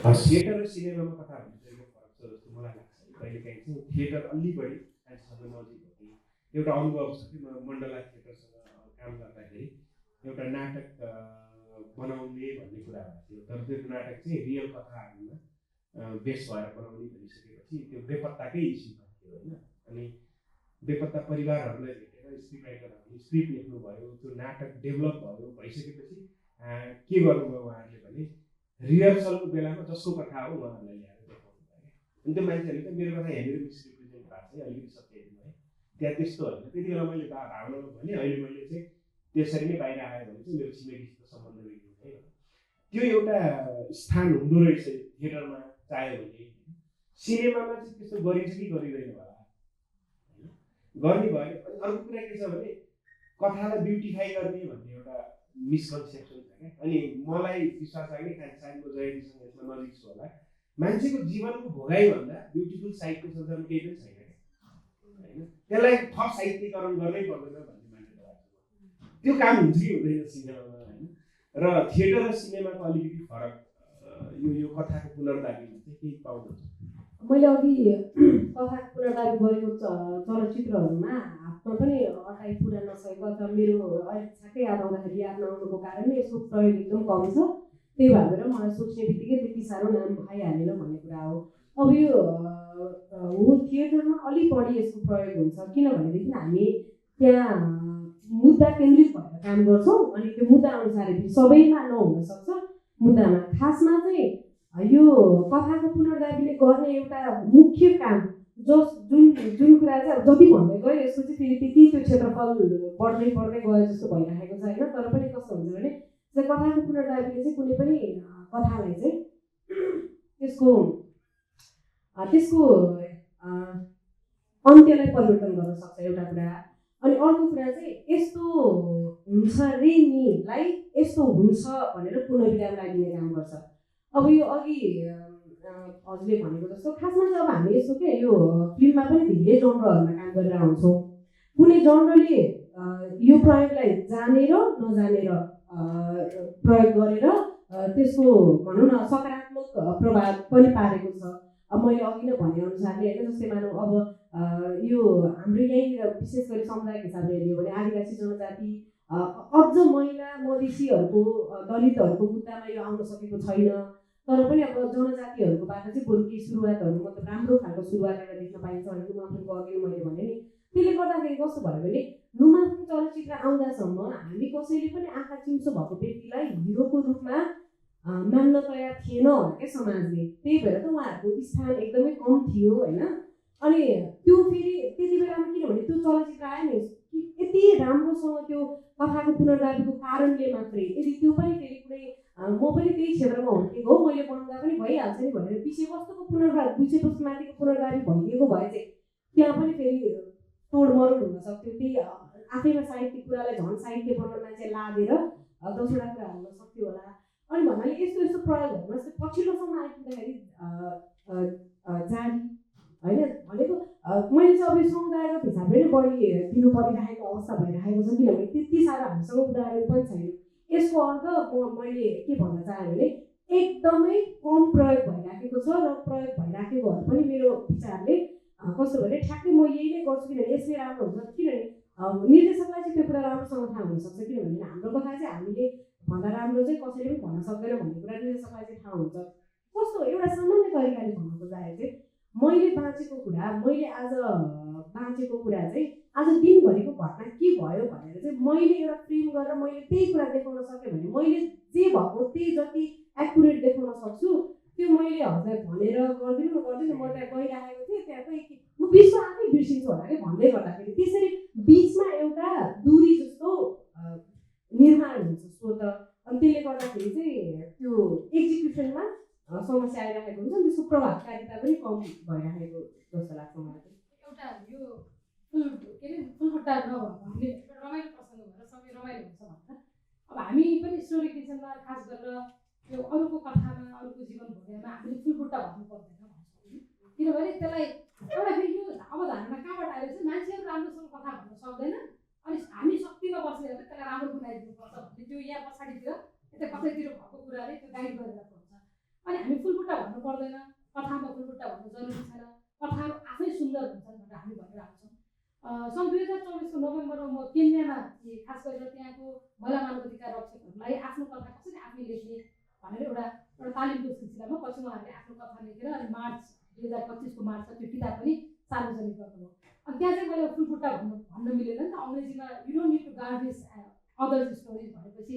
थिएटर र सिनेमामा कथा भन्ने फरक छ जस्तो मलाई लाग्छ। कहिलेकाहीँ चाहिँ थिएटर अलि बढी मान्छेसँग नजिक हुने एउटा अनुभव छ कि म मण्डला थिएटरसँग काम गर्दाखेरि एउटा नाटक बनाउने भन्ने कुरा भएको थियो, तर त्यो नाटक चाहिँ रियल कथाहरूमा बेस भएर बनाउने भनिसकेपछि त्यो बेपत्ताकै इस्युमा थियो होइन। अनि बेपत्ता परिवारहरूलाई भेटेर स्क्रिप्ट राइटरहरूले स्क्रिप्ट लेख्नुभयो, त्यो नाटक डेभलप भयो, भइसकेपछि के गर्नुभयो उहाँहरूले भने रिहर्सलको बेलामा जसको कथा हो उहाँहरूलाई ल्याएर देखाउनु भयो। अनि त्यो मान्छेहरूले चाहिँ मेरो कथा यहाँनिर मिसरिप्रेजेन्ट भएको चाहिँ अलिकति सत्य हेर्नु है, त्यहाँ त्यस्तो होइन। त्यति बेला मैले भावनामा भने अहिले मैले चाहिँ त्यसरी नै बाहिर आयो भने चाहिँ मेरो छिमेकीसित सम्बन्ध बिग्रिन्छ है। त्यो एउटा स्थान हुँदो रहेछ थिएटरमा चाह्यो भने। सिनेमामा चाहिँ त्यस्तो गरिन्छ कि गरिँदैन होला होइन, गर्ने भयो। अनि अर्को कुरा के छ भने कथालाई ब्युटिफाई गर्ने भन्ने एउटा मिसकन्सेप्सन छ क्या। अनि मलाई विश्वास लाग्ने सायद म जयन्तीसँग यसमा नजिक छु होला, मान्छेको जीवनको भोगाइभन्दा ब्युटिफुल साहित्य सञ्चारमा केही पनि छैन क्या होइन। त्यसलाई थप साहित्यीकरण गर्नै पर्दैन भन्ने मान्यता लाग्छ। त्यो काम हुन्छ कि हुँदैन सिनेमामा होइन। र थिएटर र सिनेमाको अलिकति फरक यो कथाको पुनर्दाबीमा चाहिँ केही पाउनुहुन्छ? मैले अघि कथाको पुनर्दाबी गरेको चलचित्रहरूमा हातमा पनि अटाइ पुरा नसकेको अथवा मेरो अहिले ठ्याक्कै याद आउँदाखेरि याद नआउनुको कारणले यसको प्रयोग एकदम कम छ। त्यही भएर मलाई सोच्ने बित्तिकै त्यति साह्रो नाम भइहालेन भन्ने कुरा हो। अब यो हो थिएटरमा अलिक बढी यसको प्रयोग हुन्छ, किनभनेदेखि हामी त्यहाँ मुद्दा केन्द्रित भएर काम गर्छौँ। अनि त्यो मुद्दा अनुसार सबैमा नहुन सक्छ, मुद्दामा खासमा चाहिँ यो कथाको पुनर्दाबीले गर्ने एउटा मुख्य काम जुन कुरा चाहिँ अब जति भन्दै गयो यसको चाहिँ फेरि त्यति त्यो क्षेत्रफल बढ्दै गयो जस्तो भइरहेको छ होइन। तर पनि कस्तो हुन्छ भने कथाको पुनर्दाबीले चाहिँ कुनै पनि कथालाई चाहिँ त्यसको अन्त्यलाई परिवर्तन गर्न सक्छ एउटा कुरा। अनि अर्को कुरा चाहिँ यस्तो हुन्छ रे निलाई यस्तो हुन्छ भनेर पुनर्विराम लगाइदिने काम गर्छ। अब यो अघि हजुरले भनेको जस्तो खासमा चाहिँ अब हामी यस्तो के यो फिल्ममा पनि धेरै जनरहरूमा काम गरेर आउँछौँ। कुनै जनरले यो प्रयोगलाई जानेर नजानेर प्रयोग गरेर त्यसको भनौँ न सकारात्मक प्रभाव पनि पारेको छ। अब मैले अघि नै भनेअनुसारले होइन, जस्तै मानौँ अब यो हाम्रो यहीँनिर विशेष गरी समुदायको हिसाबले हेर्यो भने आदिवासी जनजाति अझ महिला मधेसीहरूको दलितहरूको मुद्दामा यो आउन सकेको छैन। तर पनि अब जनजातिहरूकोबाट चाहिँ बरु केही सुरुवातहरू मतलब राम्रो खालको सुरुवात एउटा देख्न पाइन्छ भने नुमाफुलको अघि मैले भने नि। त्यसले गर्दाखेरि कस्तो भयो भने नुमाफुल चलचित्र आउँदासम्म हामी कसैले पनि आँखा चिम्सो भएको व्यक्तिलाई हिरोको रूपमा मान्न तयार थिएन होला क्या समाजले। त्यही भएर त उहाँहरूको स्थान एकदमै कम थियो होइन। अनि त्यो फेरि त्यति बेलामा किनभने त्यो चलचित्र आयो नि यति राम्रोसँग त्यो कथाको पुनर्दाबीको कारणले मात्रै, यदि त्यो पनि फेरि कुनै म पनि त्यही क्षेत्रमा हुर्केको हो, मैले पढ्दा पनि भइहाल्छ नि भनेर विषयवस्तुको विषयवस्तुमाथिको पुनर्दाबी भइदिएको भए चाहिँ त्यहाँ पनि फेरि तोडमरोड हुन सक्थ्यो। त्यही आफैमा साहित्यिक कुरालाई झन् साहित्य बनाउन मान्छे लादेर 10वटा कुरा हुन सक्थ्यो होला। अनि भन्नाले यस्तो यस्तो प्रयोगहरूमा जस्तै पछिल्लोसम्म आइपुग्दाखेरि जारी होइन भनेको मैले चाहिँ अब समुदायगत हिसाबले नै बढी दिनु परिरहेको अवस्था भइरहेको छ, किनभने त्यति साह्रो हामीसँग उदाहरण पनि छैन। यसको अर्थ मैले के भन्न चाहेँ भने एकदमै कम प्रयोग भइराखेको छ र प्रयोग भइराखेकोहरू पनि मेरो विचारले कस्तो भने ठ्याक्कै म यही नै गर्छु किनभने यसले राम्रो हुन्छ। किनभने निर्देशकलाई चाहिँ त्यो कुरा राम्रोसँग थाहा हुनसक्छ, किनभने हाम्रो कथा चाहिँ हामीले भन्दा राम्रो चाहिँ कसैले पनि भन्न सक्दैन भन्ने कुरा निर्देशकलाई चाहिँ थाहा हुन्छ। कस्तो एउटा सामान्य तरिकाले भन्न खोज्दाखेरि चाहिँ मैले बाँचेको कुरा, मैले आज बाँचेको कुरा चाहिँ आज दिनभरिको घटना के भयो भनेर चाहिँ मैले एउटा फ्रेम गरेर मैले त्यही कुरा देखाउन सकेँ भने मैले जे भएको त्यही जति एक्युरेट देखाउन सक्छु त्यो मैले हजुरलाई भनेर गर्दिनँ म त्यहाँ गइरहेको थिएँ, त्यहाँ चाहिँ म बिचमा आफै बिर्सिन्छु होला कि भन्दै गर्दाखेरि त्यसरी बिचमा एउटा दूरी जस्तो निर्माण हुन्छ स्वत। अनि त्यसले गर्दाखेरि चाहिँ त्यो एक्जिक्युसनमा समस्या आइरहेको हुन्छ, त्यसको प्रभावकारिता पनि कम भइरहेको जस्तो लाग्छ मलाई चाहिँ। एउटा यो फुलबुट्टा नभएको एउटा रमाइलो प्रसङ्ग भएर सबै रमाइलो हुन्छ भनेर अब हामी पनि स्टोरी किचनमा खास गरेर यो अरूको कथामा अरूको जीवन भोगेमा हामीले फुलबुट्टा भन्नु पर्दैन भन्छौँ, किनभने त्यसलाई एउटा फेरि यो अवधारणा कहाँबाट आएर चाहिँ मान्छेहरू राम्रोसँग कथा भन्न सक्दैन अनि हामी शक्तिमा बस्नेहरूले त्यसलाई राम्रो बनाइदिनुपर्छ भन्ने त्यो यहाँ पछाडितिर यता कतैतिर भएको कुराले त्यो गाइड गरिरहेको हुन्छ। अनि हामी फुलबुट्टा भन्नु पर्दैन, कथामा फुलबुट्टा भन्नु जरुरी छैन, कथाहरू आफै सुन्दर हुन्छन् भनेर हामी भनेर आउँछौँ। सन् 2024को नोभेम्बरमा म केन्यामा थिएँ, खास गरेर त्यहाँको महिला मानवाधिकार रक्षकहरूलाई आफ्नो कथा कसरी आफै लेख्ने भनेर एउटा तालिमको सिलसिलामा पछि उहाँहरूले आफ्नो कथा लेखेर अनि मार्च 2025को मार्चमा त्यो किताब पनि सार्वजनिक गर्नुभयो। अनि त्यहाँ चाहिँ मैले फुलबुट्टा भन्न मिलेन नि त, अङ्ग्रेजीमा you don't need to garbage others stories भनेपछि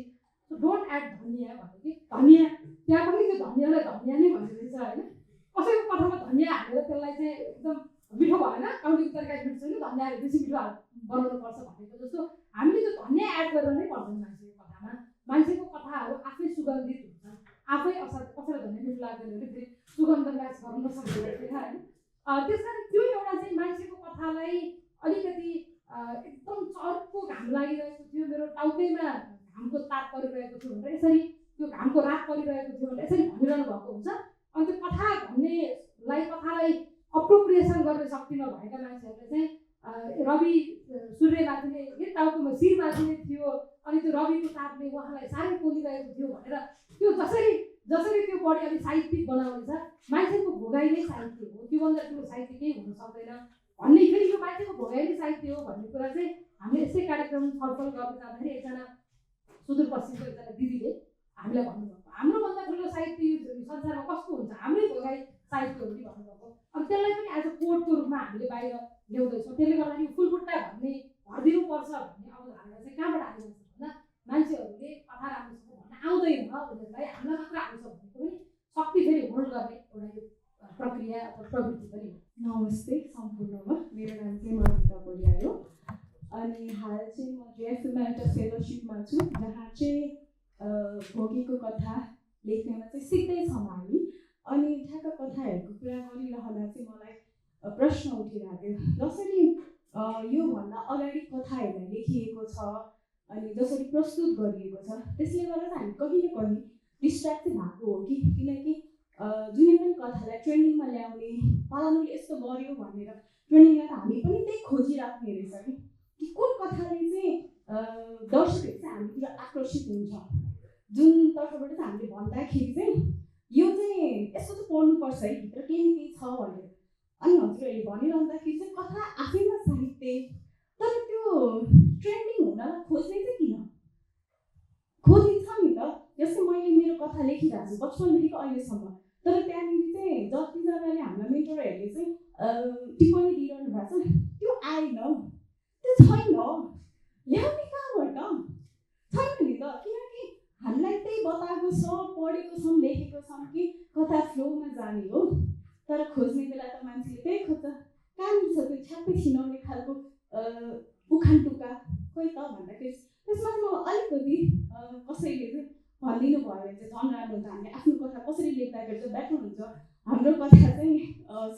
सो डोन्ट एड धनिया भन्यो कि धनिया त्यहाँ पनि त्यो धनियालाई धनिया नै भनिरहेछ होइन। कसैको कथामा धनिया हालेर त्यसलाई चाहिँ एकदम मिठो भएन, काउन्टिङ तरकारी मिठो छैन, धनिया बेसी मिठो बनाउनु पर्छ भनेको जस्तो हामीले त्यो धनिया एड गरेर नै पर्दैन मान्छेको कथामा। मान्छेको कथाहरू आफै सुगन्धित हुन्छ, आफै कसैलाई धनिया मिठो लाग्दैन भने फेरि सुगन्ध म्याच गर्न सक्दैन होइन। त्यस कारण त्यो एउटा चाहिँ मान्छेको कथालाई अलिकति एकदम चर्को घाम लागिरहेको थियो, मेरो टाउकैमा घामको ताप परिरहेको थियो भनेर यसरी त्यो घामको रात परिरहेको थियो भनेर यसरी भनिरहनु भएको हुन्छ। अनि त्यो कथा कथालाई अप्रोप्रिएसन गर्ने शक्तिमा भएका मान्छेहरूले चाहिँ रवि सूर्यमाथि नै टाउकोमा शिरमाथि नै थियो अनि त्यो रविको तापले उहाँलाई साह्रै पोलिरहेको थियो भनेर त्यो जसरी त्यो बढी अलिक साहित्यिक बनाउने छ, मान्छेको भोगाइ नै साहित्य हो, त्योभन्दा ठुलो साहित्य केही हुन सक्दैन भन्ने फेरि यो मान्छेको भोगाइ नै साहित्य हो भन्ने कुरा चाहिँ हामीले यस्तै कार्यक्रम छलफल गर्न जाँदाखेरि एकजना सुदूरपश्चिमको एकजना दिदीले हामीलाई भन्नुभएको हाम्रोभन्दा ठुलो साहित्य संसारमा कस्तो हुन्छ, हाम्रै भोगाइ साहित्य हो कि भन्नुभएको। अब त्यसलाई पनि एज अ कोडको रूपमा हामीले बाहिर ल्याउँदैछौँ। त्यसले गर्दाखेरि फुलबुट्टा भन्ने भरिदिनुपर्छ भन्ने अवधारणा चाहिँ कहाँबाट आइरहेको छ भन्दा मान्छेहरूले कथा राम्रोसँग भन्न आउँदैन, उनीहरूलाई हामीलाई मात्र आउँछ भनेको पनि शक्ति फेरि होल्ड गर्ने एउटा यो प्रक्रिया अथवा प्रवृत्ति पनि हो। नमस्ते सम्पूर्णमा, मेरो नाम चाहिँ मर्जिता परियार हो अनि हाल चाहिँ म जेएफमा एउटा फेलोसिपमा छु जहाँ चाहिँ भोगेको कथा लेख्नेमा चाहिँ सिक्दैछौँ हामी। अनि ठ्याक्क कथाहरूको कुरा गरिरहँदा चाहिँ मलाई प्रश्न उठिरहेको थियो, जसरी योभन्दा अगाडि कथाहरूलाई लेखिएको छ अनि जसरी प्रस्तुत गरिएको छ त्यसले गर्दा हामी कहीँ न कहीँ डिस्ट्र्याक्ट चाहिँ भएको हो कि, किनकि जुनै पनि कथालाई ट्रेन्डिङमा ल्याउने पालानुले यस्तो गर्यो भनेर ट्रेन्डिङलाई त हामी पनि त्यही खोजिराख्ने रहेछ कि कुन कथाले चाहिँ दर्शकहरू चाहिँ हामीतिर आकर्षित हुन्छ, जुन तर्फबाट चाहिँ हामीले भन्दाखेरि चाहिँ यो चाहिँ यस्तो चाहिँ पढ्नुपर्छ है, भित्र केही न केही छ भनेर। अनि हजुरहरूले भनिरहँदाखेरि चाहिँ कथा आफैमा साहित्य, तर त्यो ट्रेन्डिङ हुनलाई खोज्ने चाहिँ किन खोजिन्छ नि त। जस्तै मैले मेरो कथा लेखिरहेको छु बचपनदेखिको अहिलेसम्म, तर त्यहाँनिर चाहिँ जतिजनाले हामीलाई मेन्टरहरूले चाहिँ टिप्पणी दिइरहनु भएको छ त्यो आएन, त्यो छैन, ल्याउने कहाँबाट छैन नि त। किनकि हामीलाई त्यही बताएको छ, पढेको छौँ, लेखेको छौँ कि कथा फ्लोमा जाने हो, तर खोज्ने बेला त मान्छेले त्यही खोज्छ। कहाँनिर छ त्यो छ्याप्पै छिनाउने खालको उखान टुक्का खोइ त भन्दाखेरि त्यसमा चाहिँ म अलिकति कसैले चाहिँ भनिदिनु भयो भने चाहिँ झन् राम्रो हुन्छ। हामीले आफ्नो कथा कसरी लेख्दाखेरि चाहिँ बेटर हुन्छ, हाम्रो कथा चाहिँ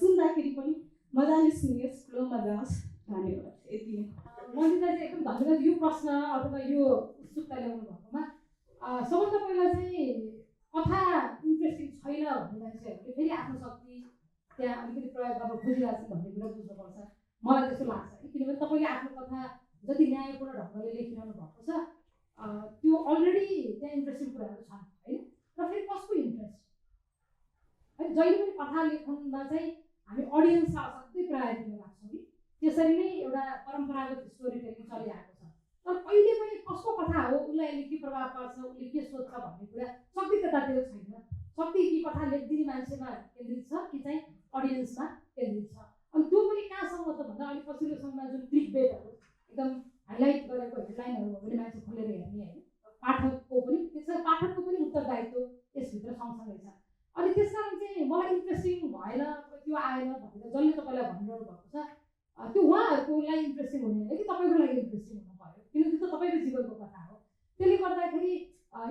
सुन्दाखेरि पनि मजाले सुनियोस्, फ्लोमा जाओस्। धन्यवाद। यति नै। मन्दिता चाहिँ एकदम धन्यवाद यो प्रश्न अथवा यो उत्सुकता ल्याउनु भएकोमा। सबभन्दा पहिला चाहिँ कथा इन्ट्रेस्टिङ छैन भन्ने मान्छेहरूले फेरि आफ्नो शक्ति त्यहाँ अलिकति प्रयोग गर्न खोजिरहेको छ भन्ने कुरा बुझ्नुपर्छ, मलाई त्यस्तो लाग्छ। किनभने तपाईँले आफ्नो कथा जति न्यायपूर्ण ढङ्गले लेखिरहनु भएको छ त्यो अलरेडी त्यहाँ इन्ट्रेस्टिङ कुराहरू छन् होइन। र फेरि कसको इन्ट्रेस्ट है, जहिले पनि कथा लेखनमा चाहिँ हामी अडियन्सलाई असाध्यै प्रायोरिटी राख्छौँ कि त्यसरी नै एउटा परम्परागत स्टोरी टेलिङ चलिआएको छ। तर कहिले पनि कसको कथा हो, उसलाई यसले के प्रभाव पार्छ, उसले के सोध्छ भन्ने कुरा शक्ति त्यतातिर छैन। शक्ति कि कथा लेखिदिने मान्छेमा केन्द्रित छ कि चाहिँ अडियन्समा केन्द्रित छ। अनि त्यो पनि कहाँसम्म त भन्दा अलिक पछिल्लो समयमा जुन क्लिक बेटहरू एकदम हाइलाइट गरेको हेडलाइनहरू हो भने मान्छे खोलेर हेर्ने होइन, पाठकको पनि त्यसमा पाठकको पनि उत्तरदायित्व यसभित्र सँगसँगै छ। अनि त्यस कारण चाहिँ मलाई इन्ट्रेस्टिङ भएन, त्यो आएन भनेर जसले तपाईँलाई भनिरहनु भएको छ त्यो उहाँहरूको लागि इन्ट्रेस्टिङ हुने होइन कि तपाईँको लागि इन्ट्रेस्टिङ हुनु पऱ्यो, किनकि त्यो तपाईँको जीवनको कथा हो। त्यसले गर्दाखेरि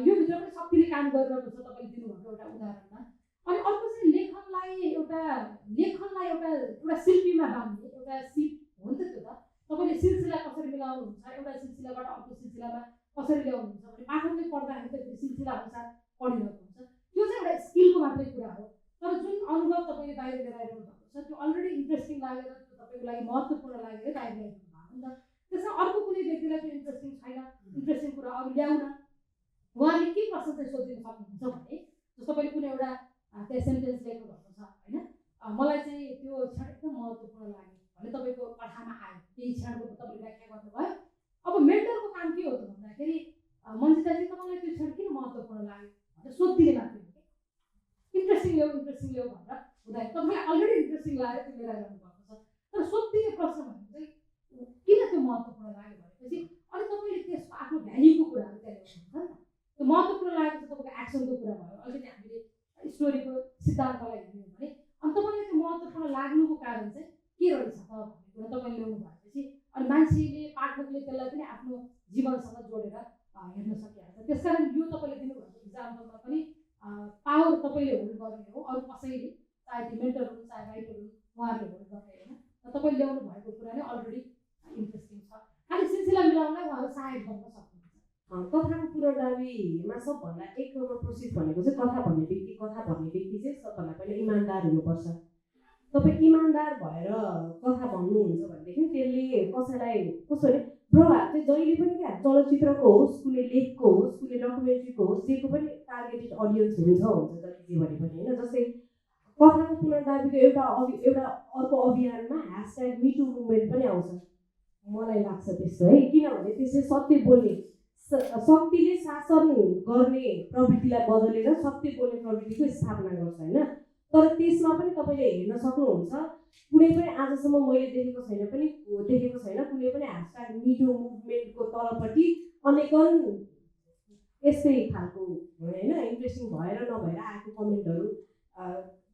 यो भित्र पनि शक्तिले काम गरिरहेको छ तपाईँले दिनुभएको एउटा उदाहरणमा। अनि अर्को चाहिँ लेखनलाई एउटा शिल्पीमा बाँध्ने एउटा सिप हो नि त। त्यो त तपाईँले सिलसिला कसरी मिलाउनुहुन्छ, एउटा सिलसिलाबाट अर्को सिलसिलामा कसरी ल्याउनुहुन्छ भने पाठकले पढ्दाखेरि त त्यो सिलसिला अनुसार पढिरहेको हुन्छ। त्यो चाहिँ एउटा स्किलको मात्रै कुरा हो। तर जुन अनुभव तपाईँले बाहिर लिएर आइरहनु भएको छ त्यो अलरेडी इन्ट्रेस्टिङ लागेर त्यो तपाईँको लागि महत्त्वपूर्ण लागेर बाहिर ल्याइदिनु भएको नि त। त्यसमा अर्को कुनै व्यक्तिलाई त्यो इन्ट्रेस्टिङ छैन, इन्ट्रेस्टिङ कुरा अरू ल्याउन उहाँले के प्रश्न चाहिँ सोधिदिनु सक्नुहुन्छ भने जस्तो तपाईँले कुनै एउटा त्यहाँ सेन्टेन्स लेख्नु भएको छ होइन, मलाई चाहिँ त्यो क्षण एकदम महत्त्वपूर्ण लाग्यो भने तपाईँको कथामा आयो, त्यही क्षणको तपाईँले व्याख्या गर्नुभयो। अब मेन्टरको काम के हो त भन्दाखेरि मन्जिता चाहिँ तपाईँलाई त्यो क्षण किन महत्त्वपूर्ण लाग्यो भनेर सोधिदिने मात्रै हो कि इन्ट्रेस्टिङ ल्याऊ भनेर हुँदैन। तपाईँलाई अलरेडी इन्ट्रेस्टिङ लाग्यो त्यो लिएर आइरहनु भएको छ। तर सोधिदिने प्रश्न भनेको चाहिँ किन त्यो महत्त्वपूर्ण लाग्यो भनेपछि अनि तपाईँले त्यसको आफ्नो भ्याल्युको कुराहरू त्यहाँ ल्याउनुहुन्छ नि त। त्यो महत्त्वपूर्ण लागेको चाहिँ तपाईँको एक्सनको कुरा भयो, अलिकति हामीले स्टोरीको सिद्धान्तलाई हेर्ने हो भने अनि तपाईँले त्यो महत्त्वपूर्ण लाग्नुको कारण चाहिँ के रहेछ त भन्ने कुरा तपाईँले ल्याउनु भएपछि अनि मान्छेले पाठकले त्यसलाई पनि आफ्नो जीवनसँग जोडेर हेर्न सकिहाल्छ। त्यस कारण यो तपाईँले दिनुभएको इक्जाम्पलमा पनि पावर तपाईँले होल्ड गर्ने हो, अरू कसैले चाहे त्यो मेन्टर हुनु चाहे राइटर हुनु उहाँहरूले होल्ड गर्ने होइन। र तपाईँले ल्याउनु भएको कुरा नै अलरेडी इन्ट्रेस्टिङ छ, खालि सिलसिला मिलाउनलाई उहाँहरू सहायक बन्न सक्नुहुन्छ। कथाको पुनर्दाबीमा सबभन्दा एक नम्बर प्रोसेस भनेको चाहिँ कथा भन्ने व्यक्ति चाहिँ सबभन्दा पहिला इमान्दार हुनुपर्छ। तपाईँ इमान्दार भएर कथा भन्नुहुन्छ भनेदेखि त्यसले कसैलाई कसरी प्रभाव चाहिँ जहिले पनि क्या चलचित्रको होस्, कुनै लेखको होस्, कुनै डकुमेन्ट्रीको होस्, जेको पनि टार्गेटेड अडियन्स हुन्छ जति जे भने पनि होइन। जस्तै कथाको पुनर्दाबीको एउटा अर्को अभियानमा ह्यासट्याग मिटु मुभमेन्ट पनि आउँछ, मलाई लाग्छ त्यस्तो है। किनभने त्यसले सत्य बोल्ने शक्तिले शासन गर्ने प्रवृत्तिलाई बदलेर सत्य बोल्ने प्रवृत्तिको स्थापना गर्छ होइन। तर त्यसमा पनि तपाईँले हेर्न सक्नुहुन्छ कुनै पनि आजसम्म मैले देखेको छैन कुनै पनि ह्यासट्याग मिटु मुभमेन्टको तलपट्टि अनेकन यस्तै खालको होइन इन्ट्रेस्टिङ भएर नभएर आएको कमेन्टहरू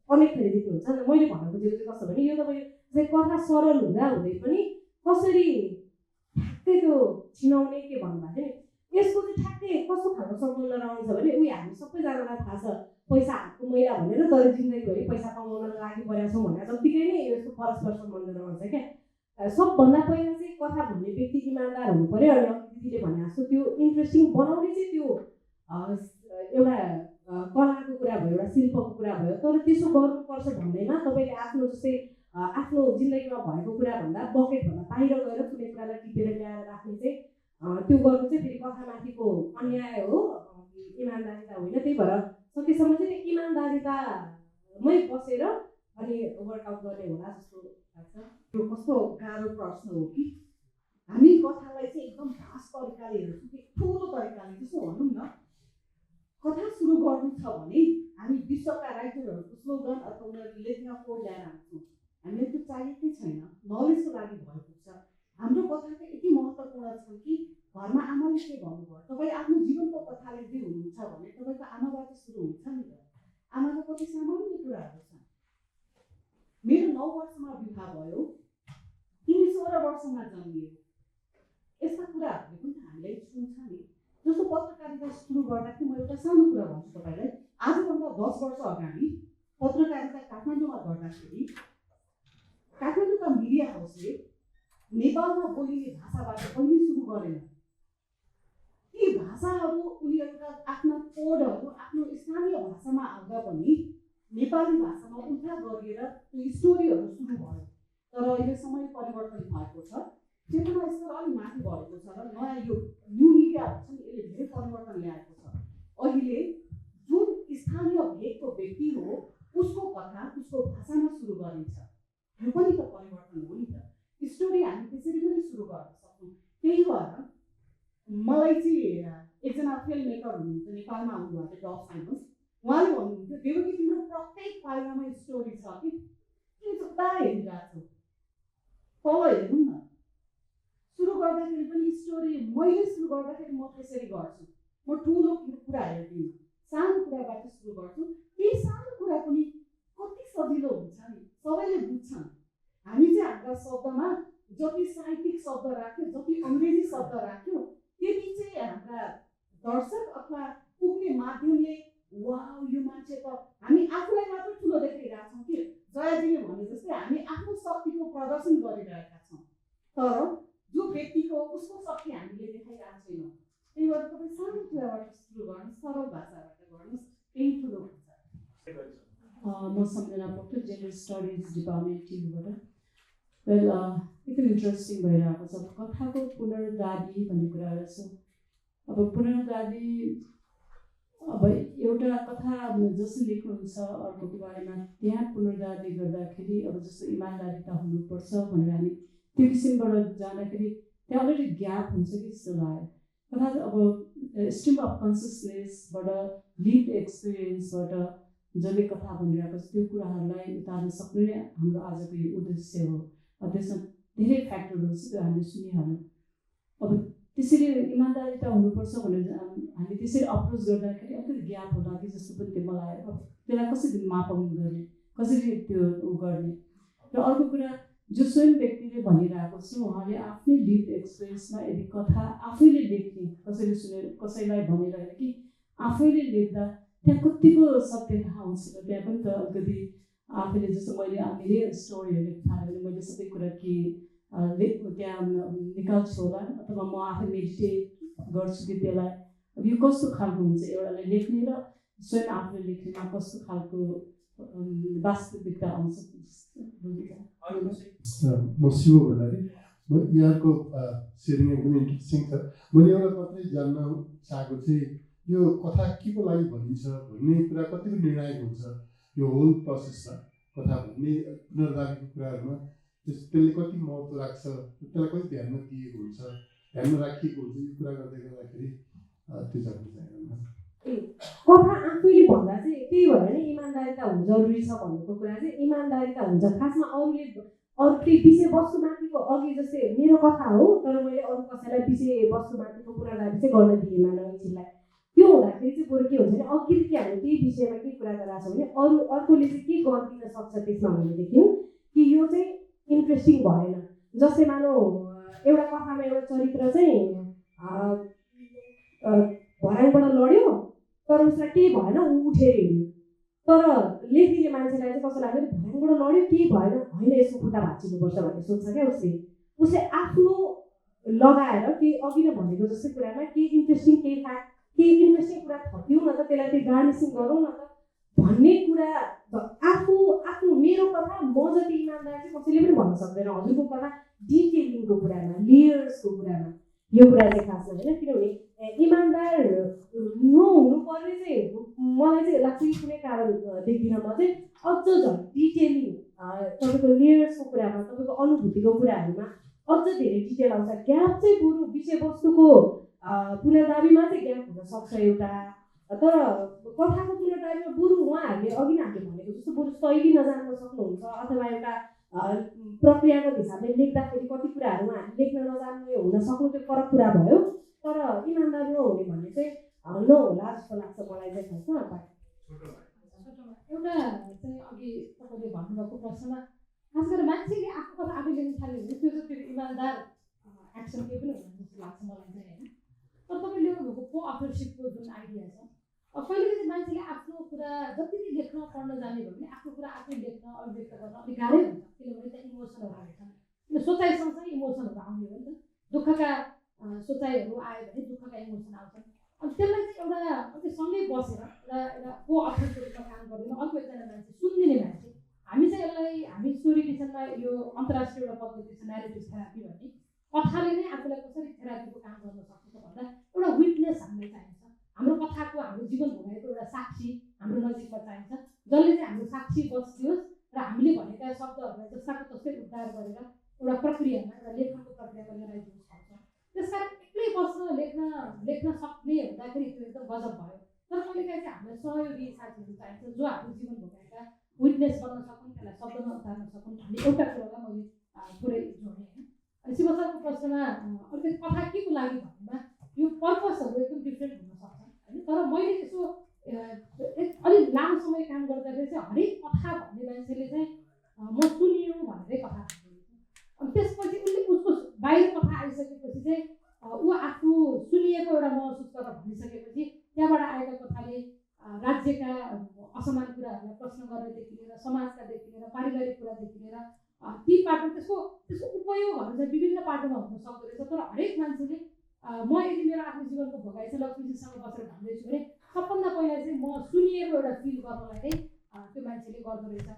अनेक थरी देख्नुहुन्छ। मैले भन्नु खोजेको चाहिँ कस्तो भने यो तपाईँले चाहिँ कथा सरल हुँदा हुँदै पनि कसरी ठ्याक्कै त्यो छिनाउने के भन्नुभएको थियो नि, यसको चाहिँ ठ्याक्कै कस्तो खालको सम्बन्ध रहन्छ भने उयो हामी सबैजनालाई थाहा छ पैसा हातको मैला भनेर तर जिन्दगीभरि पैसा कमाउनको लागि परेका छौँ भने जत्तिकै नै यसको परस्पर सम्बन्ध रहन्छ क्या। सबभन्दा पहिला चाहिँ कथा भन्ने व्यक्ति इमान्दार हुनु पऱ्यो। अनि दिदीले भने जस्तो त्यो इन्ट्रेस्टिङ बनाउने चाहिँ त्यो एउटा कलाको कुरा भयो, एउटा शिल्पको कुरा भयो। तर त्यसो गर्नुपर्छ भन्दैमा तपाईँले आफ्नो जस्तै आफ्नो जिन्दगीमा भएको कुराभन्दा बकेटभन्दा बाहिर गएर कुनै कुरालाई टिपेर ल्याएर राख्ने चाहिँ त्यो गर्नु चाहिँ फेरि कथामाथिको अन्याय हो, इमान्दारिता होइन। त्यही भएर सकेसम्म चाहिँ इमान्दारितामै बसेर अनि वर्कआउट गर्ने होला जस्तो लाग्छ। यो कस्तो गाह्रो प्रश्न हो कि हामी कथालाई चाहिँ एकदम खास तरिकाले हेर्छौँ कि ठुलो तरिकाले जस्तो भनौँ न। कथा सुरु गर्नु छ भने हामी विश्वका राइटरहरूको स्लोगन अथवा उनीहरूले लेखेका कोड ल्याएर आउँछौँ। हामीलाई त्यो चाहिएकै छैन, नलेजको लागि भइपुग्छ। हाम्रो कथा चाहिँ यति महत्त्वपूर्ण छ कि घरमा आमाले के भन्नुभयो त तपाईँ आफ्नो जीवनको कथा लेख्दै हुनुहुन्छ भने तपाईँको आमाबाट सुरु हुन्छ नि त। आमाको कति सामान्य कुराहरू छन्। मेरो 9 वर्षमा विवाह भयो, तिमी 16 वर्षमा जन्मियो। यस्ता कुराहरूले पनि त हामीलाई छुन्छ नि। जस्तो पत्रकारिता सुरु गर्दाखेरि म एउटा सानो कुरा भन्छु तपाईँलाई। आजभन्दा 10 वर्ष अगाडि पत्रकारिता काठमाडौँमा गर्दाखेरि काठमाडौँका मिडिया हाउसले नेपालमा बोलिने भाषाबाट कहिले सुरु गरेन। ती भाषाहरू उनीहरूका आफ्ना कोडहरू आफ्नो स्थानीय भाषामा आउँदा पनि नेपाली भाषामा उल्था गरिएर त्यो स्टोरीहरू सुरु भयो। तर अहिले समय परिवर्तन भएको छ, चेतना स्तर अलिक माथि बढेको छ र नयाँ यो न्यू मिडियाहरू छ नि, यसले धेरै परिवर्तन ल्याएको छ। अहिले जुन स्थानीय भेगको व्यक्ति हो उसको कथा उसको भाषामा सुरु गरिन्छ। यो पनि त परिवर्तन हो नि त। स्टोरी हामी त्यसरी पनि सुरु गर्न सक्छौँ। त्यही भएर मलाई चाहिँ एकजना फिल्म मेकर हुनुहुन्छ नेपालमा आउनुभएको डब साइमन्स, उहाँले भन्नुहुन्थ्यो देवकी तिम्रो प्रत्येक पाइलामा स्टोरी छ कि तिमी जता हेरिरहेको छौ तल हेरौँ न। सुरु गर्दाखेरि पनि स्टोरी मैले सुरु गर्दाखेरि म त्यसरी गर्छु। म ठुलो कुरा हेर्दिनँ, सानो कुराबाट सुरु गर्छु। त्यही सानो कुरा पनि कति सजिलो हुन्छ नि, सबैले बुझ्छन्। हामी चाहिँ हाम्रा शब्दमा जति साहित्यिक शब्द राख्यो, जति अङ्ग्रेजी शब्द राख्यो, त्यति चाहिँ हाम्रा दर्शक अथवा पुग्ने माध्यमले वाउ यो मान्छे त हामी आफूलाई मात्र ठुलो देखाइरहेका छौँ कि जयाजीले भने जस्तै हामी आफ्नो शक्तिको प्रदर्शन गरिरहेका छौँ। तर जो व्यक्तिको उसको शक्ति हामीले देखाइरहेको छैनौँ। त्यही भएर तपाईँ सानो कुराबाट सुरु गर्नुहोस्, सरल भाषाबाट गर्नुहोस्, त्यही ठुलो हुन्छ। म Samjhana Pokharel, gender studies department टिमबाट। वेल एकदम इन्ट्रेस्टिङ भइरहेको छ। कथाको पुनर्दाबी भन्ने कुरा रहेछ। अब पुनर्दाबी अब एउटा कथा जसले लेख्नुहुन्छ अर्कोको बारेमा त्यहाँ पुनर्दाबी गर्दाखेरि अब जस्तो इमान्दारिता हुनुपर्छ भनेर हामी त्यो किसिमबाट जाँदाखेरि त्यहाँ अलरेडी ग्याप हुन्छ कि जस्तो लाग्यो। कथा अब स्ट्रिम अफ कन्सियसनेसबाट लिभ एक्सपिरियन्सबाट जसले कथा भनिरहेको छ त्यो कुराहरूलाई उतार्न सक्नु नै हाम्रो आजको यो उद्देश्य हो। अब त्यसमा धेरै फ्याक्टरहरू छ त्यो हामीले सुनिहाल्यौँ। अब त्यसरी इमान्दारिता हुनुपर्छ भनेर हामी त्यसरी अप्रोच गर्दाखेरि अलिकति ग्याप होला कि जस्तो पनि त्यो मलाई अब त्यसलाई कसरी मापन गर्ने, कसरी त्यो गर्ने। र अर्को कुरा जो स्वयं व्यक्तिले भनिरहेको छ उहाँले आफ्नै लिभ एक्सपिरियन्समा यदि कथा आफैले लेख्ने, कसैले सुनेर कसैलाई भनेर होइन कि आफैले लेख्दा त्यहाँ कतिको सत्यता आउँछ। त्यहाँ पनि त अलिकति आफैले जस्तो मैले मेरै स्टोरीहरू लेख्न थाल्यो भने मैले सबै कुरा के त्यहाँ निकाल्छु होला अथवा म आफै मेडिटेट गर्छु कि त्यसलाई अब यो कस्तो खालको हुन्छ एउटालाई लेख्ने र स्वयं आफूले लेख्नेमा कस्तो खालको वास्तविकता आउँछ। म शिव भण्डारी, म यहाँको सेयरिङ एकदमै इन्ट्रेस्टिङ छ। मैले एउटा मात्रै जान्न चाहेको चाहिँ यो कथा के को लागि भनिन्छ भन्ने कुरा कतिको निर्णायक हुन्छ यो होल प्रोसेसमा। कथा भन्ने पुनर्दाबीको कुराहरूमा त्यसले कति महत्त्व राख्छ, त्यसलाई कति ध्यानमा दिएको हुन्छ, ध्यानमा राखिएको हुन्छ, यो कुरा गर्दै गर्दाखेरि त्यो जान्नु चाहेको। कथा आफैले भन्दा चाहिँ त्यही भएर नै इमान्दारिता हुनु जरुरी छ भन्नुको कुरा चाहिँ इमान्दारिता हुन्छ। खासमा अरूले विषयवस्तुमाथिको अघि जस्तै मेरो कथा हो तर मैले अरू कसैलाई विषयवस्तुमाथिको पुनर्दाबी चाहिँ गर्न दिएन एकछिनलाई। त्यो हुँदाखेरि चाहिँ बरु के हुन्छ भने अघि के हामी त्यही विषयमा के कुरा गरिरहेको छ भने अर्कोले चाहिँ के गरिदिन सक्छ त्यसमा भनेदेखि कि यो चाहिँ इन्ट्रेस्टिङ भएन। जस्तै मानौँ एउटा कथामा एउटा चरित्र चाहिँ भराङबाट लड्यो तर उसलाई केही भएन, ऊ उठेर हिँड्यो। तर लेखिदिने मान्छेलाई चाहिँ कस्तो लाग्यो भराङबाट लड्यो केही भएन, होइन यसको खुट्टा भाँचिनुपर्छ भन्ने सोध्छ क्या उसले आफ्नो लगाएर के अघि नै भनेको जस्तै कुरामा के इन्ट्रेस्टिङ केही इन्ट्रेस्टिङ कुरा थप्यौँ न त, त्यसलाई त्यो गार्निसिङ गरौँ न त भन्ने कुरा आफ्नो मेरो कथा म जति इमान्दार चाहिँ कसैले पनि भन्न सक्दैन। हजुरको कथा डिटेलिङको कुरामा, लेयर्सको कुरामा यो कुरा चाहिँ खास होइन। किनभने इमान्दार नहुनु पर्ने चाहिँ मलाई चाहिँ लाग्छ कि कुनै कारण देख्दिनँ। म चाहिँ अझ झन् डिटेलिङ तपाईँको लेयर्सको कुरामा, तपाईँको अनुभूतिको कुराहरूमा अझ धेरै डिटेल आउँछ। ग्याप चाहिँ बरु विषयवस्तुको पुनर्दाबीमा चाहिँ ग्याप हुनसक्छ एउटा, तर कथाको पुनर्दाबीमा बरु उहाँहरूले अघि नै हामीले भनेको जस्तो बरु शैली नजान्न सक्नुहुन्छ अथवा एउटा प्रक्रियागत हिसाबले लेख्दाखेरि कति कुराहरू उहाँहरूले लेख्न नजान्ने हुन सक्नु त्यो फरक कुरा भयो। तर इमान्दार नहुने भन्ने चाहिँ नहोला जस्तो लाग्छ मलाई चाहिँ खासमा। एउटा चाहिँ अघि तपाईँले भन्नुभएको प्रश्नमा खास गरेर मान्छेले आफ्नो कथा आफै लेख्न थाल्यो भने त्यो चाहिँ फेरि इमान्दार एक्सन केही पनि हुँदैन जस्तो लाग्छ मलाई चाहिँ होइन। तर तपाईँले ल्याउनुभएको को अथरसिपको जुन आइडिया छ कहिले चाहिँ मान्छेले आफ्नो कुरा जति नै लेख्न पढ्न जाने भयो भने आफ्नो कुरा आफै लेख्न अभिव्यक्त गर्न अलिक गाह्रै हुन्छ, किनभने त्यहाँ इमोसनहरू हुन्छन्। किन सोचाइ सँगसँगै इमोसनहरू आउने हो नि त, दुःखका सोचाइहरू आयो भने दुःखका इमोसन आउँछन्। अनि त्यसलाई चाहिँ एउटा सँगै बसेर एउटा को अथरको रूपमा काम गर्दैन, अर्को एकजना मान्छे सुनिदिने मान्छे। हामी चाहिँ यसलाई हामी स्टोरी लेखनमा यो अन्तर्राष्ट्रिय एउटा पद्धति छ न्यारेटिभ थेरापी भन्ने, कथाले नै आफूलाई कसरी थेरापीको काम गर्न सक्छ भन्दा एउटा विटनेस हामीलाई चाहिन्छ। हाम्रो कथाको हाम्रो जीवन भोगाएको एउटा साक्षी हाम्रो नजिकमा चाहिन्छ, जसले चाहिँ हाम्रो साक्षी बसिदियोस् र हामीले भनेका शब्दहरूलाई जस्ताको तस्तै उद्धार गरेर एउटा प्रक्रियामा एउटा लेखनको प्रक्रियामा लिएर आइदिनु सक्छ। त्यस कारण एक्लै बस्न लेख्न सक्ने हुँदाखेरि त्यो एकदम गजब भयो। तर कहिलेकाहीँ चाहिँ हामीलाई सहयोगी साथीहरू चाहिन्छ जो हाम्रो जीवन भोगाएका विटनेस बन्न सकुन्, त्यसलाई शब्दमा उतार्न सकुन् भन्ने एउटा कुरालाई मैले पुरै जोडेँ होइन। अनि शिव सरको प्रश्नमा अलिकति कथा के को लागि भन्नेमा यो पर्पसहरू एकदम डिफ्रेन्ट हुनसक्छ होइन। तर मैले यसो अलिक लामो समय काम गर्दाखेरि चाहिँ हरेक कथा भन्ने मान्छेले चाहिँ म सुनियो भनेरै कथा भन्ने। अनि त्यसपछि उसले उसको बाहिर कथा आइसकेपछि चाहिँ ऊ आफू सुनिएको एउटा महसुस गरेर भनिसकेपछि त्यहाँबाट आएका कथाले राज्यका असमान कुराहरूलाई प्रश्न गर्नेदेखि लिएर समाजकादेखि लिएर पारिवारिक कुरादेखि लिएर ती पाटो त्यसको उपयोगहरू चाहिँ विभिन्न पाटोमा हुन सक्दो रहेछ। तर हरेक मान्छेले म यदि मेरो आफ्नो जीवनको भोगाइ चाहिँ लक्ष्मीजीसँग बसेर भन्दैछु भने सबभन्दा पहिला चाहिँ म सुनिएको एउटा फिल गर्नलाई नै त्यो मान्छेले गर्दो रहेछ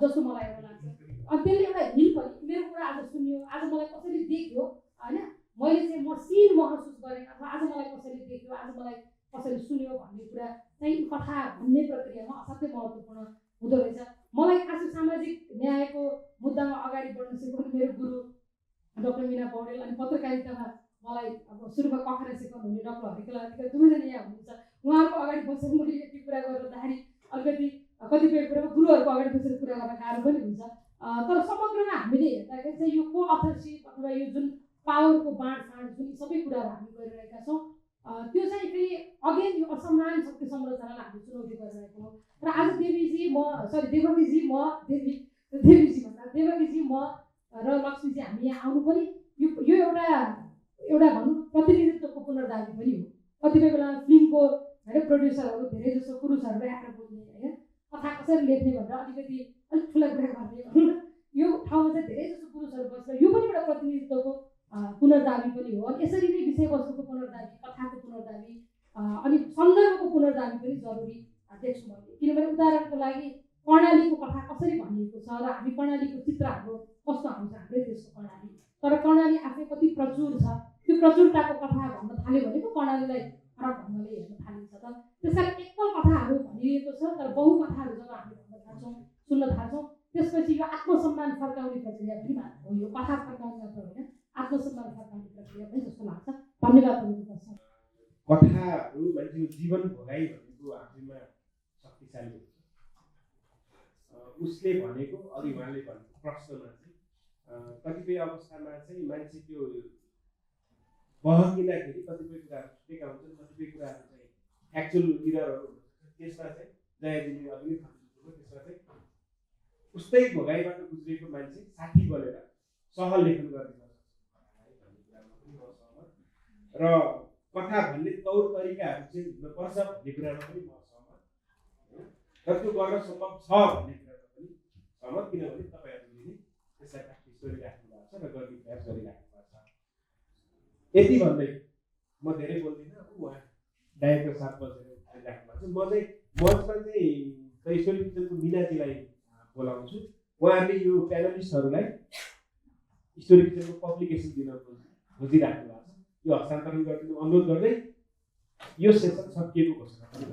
जस्तो मलाई एउटा लाग्छ। अनि त्यसले एउटा हिल पनि मेरो कुरा आज सुनियो, आज मलाई कसैले देख्यो होइन, मैले चाहिँ म सिन महसुस गरेँ अथवा आज मलाई कसैले देख्यो, आज मलाई कसैले सुन्यो भन्ने कुरा चाहिँ कथा भन्ने प्रक्रियामा असाध्यै महत्त्वपूर्ण हुँदो रहेछ। मलाई खासै सामाजिक न्यायको मुद्दामा अगाडि बढ्न सिकाउनु मेरो गुरु डाक्टर मिना पौडेल, अनि पत्रकारितामा मलाई अब सुरुमा कखरा सिकाउनु हुने डाक्टर हरिकला अधिकारी दुवैजना यहाँ हुनुहुन्छ। उहाँहरूको अगाडि बसेर मैले यति कुरा गर्दाखेरि अलिकति कतिपय कुरामा गुरुहरूको अगाडि बसेर कुरा गर्न गाह्रो पनि हुन्छ। तर समग्रमा हामीले हेर्दाखेरि चाहिँ यो को अथरसिप अथवा यो जुन पावरको बाँडफाँड जुन सबै कुराहरू हामी गरिरहेका छौँ त्यो चाहिँ फेरि अगेन यो असमान शक्ति संरचनालाई हामीले चुनौती गरिरहेको हो। र आज देवीजी म र लक्ष्मीजी हामी यहाँ आउनु पनि यो एउटा भनौँ प्रतिनिधित्वको पुनर्दाबी पनि हो। कतिपय बेला फिल्मको होइन प्रोड्युसरहरू धेरै जसो पुरुषहरूले आएर बोल्ने होइन, कथा कसरी लेख्ने भनेर अलिकति अलिक ठुला कुरा गर्ने भनौँ न, यो ठाउँमा चाहिँ धेरै जसो पुरुषहरू बसेर यो पनि एउटा प्रतिनिधित्वको पुनर्दाबी पनि हो। अनि यसरी नै विषयवस्तुको पुनर्दाबी, कथाको पुनर्दाबी अनि सन्दर्भको पुनर्दाबी पनि जरुरी देख्छु मैले। किनभने उदाहरणको लागि कर्णालीको कथा कसरी भनिएको छ र हामी कर्णालीको चित्र हाम्रो कस्तो आउँछ हाम्रै देशको कर्णाली, तर कर्णाली आफै कति प्रचुर छ, त्यो प्रचुरताको कथा भन्न थाल्यो भने पो कर्णालीलाई फरक ढङ्गले हेर्न थालिन्छ। त त्यसकारण एकल कथाहरू भनिएको छ, तर बहु कथाहरू जब हामी भन्न थाल्छौँ सुन्न थाल्छौँ त्यसपछि यो आत्मसम्मान फर्काउने प्रक्रिया पनि हो। यो कथा फर्काउने मात्र होइन, आत्मसम्मान फर्काउने प्रक्रिया पनि जस्तो लाग्छ। धन्यवाद तपाईँको प्रश्न। कथाहरू मान्छेको जीवन भोगाइ भनेको आफैमा शक्तिशाली हुन्छ। उसले भनेको अघि उहाँले भनेको प्रश्नमा चाहिँ कतिपय अवस्थामा चाहिँ मान्छे त्यो बहकिँदाखेरि कतिपय कुराहरू छुटेका हुन्छन्, कतिपय कुराहरू चाहिँ एक्चुअल लिडरहरू हुन्छ। त्यसमा चाहिँ जयाजीले अघि नै भन्नुभयो, त्यसमा चाहिँ उस्तै भोगाइबाट गुज्रेको मान्छे साथी बनेर सहलेखन गर्ने गर्छ र कथा भन्ने तौर तरिकाहरू चेन्ज हुनुपर्छ भन्ने कुरामा पनि म सहमत र त्यो गर्न सम्भव छ भन्ने कुरामा पनि सहमत। किनभने तपाईँहरूले नै त्यसलाई प्र्याक्टिस गरिराख्नु भएको छ र गर्ने प्रयास गरिराख्नु भएको छ। यति भन्दै म धेरै बोल्दिनँ। अब उहाँ डाइरेक्टर साथ बसेर राख्नु भएको छ। म चाहिँ मञ्चमा चाहिँ ईश्वरी किचनको मिनाजीलाई बोलाउँछु। उहाँहरूले यो प्यानलिस्टहरूलाई ईश्वरी किचनको पब्लिकेसन दिन खोजिराख्नु भएको छ। यो हस्तान्तरण गरिदिनु अनुरोध गर्दै यो सेसन सकिएको घोषणा पनि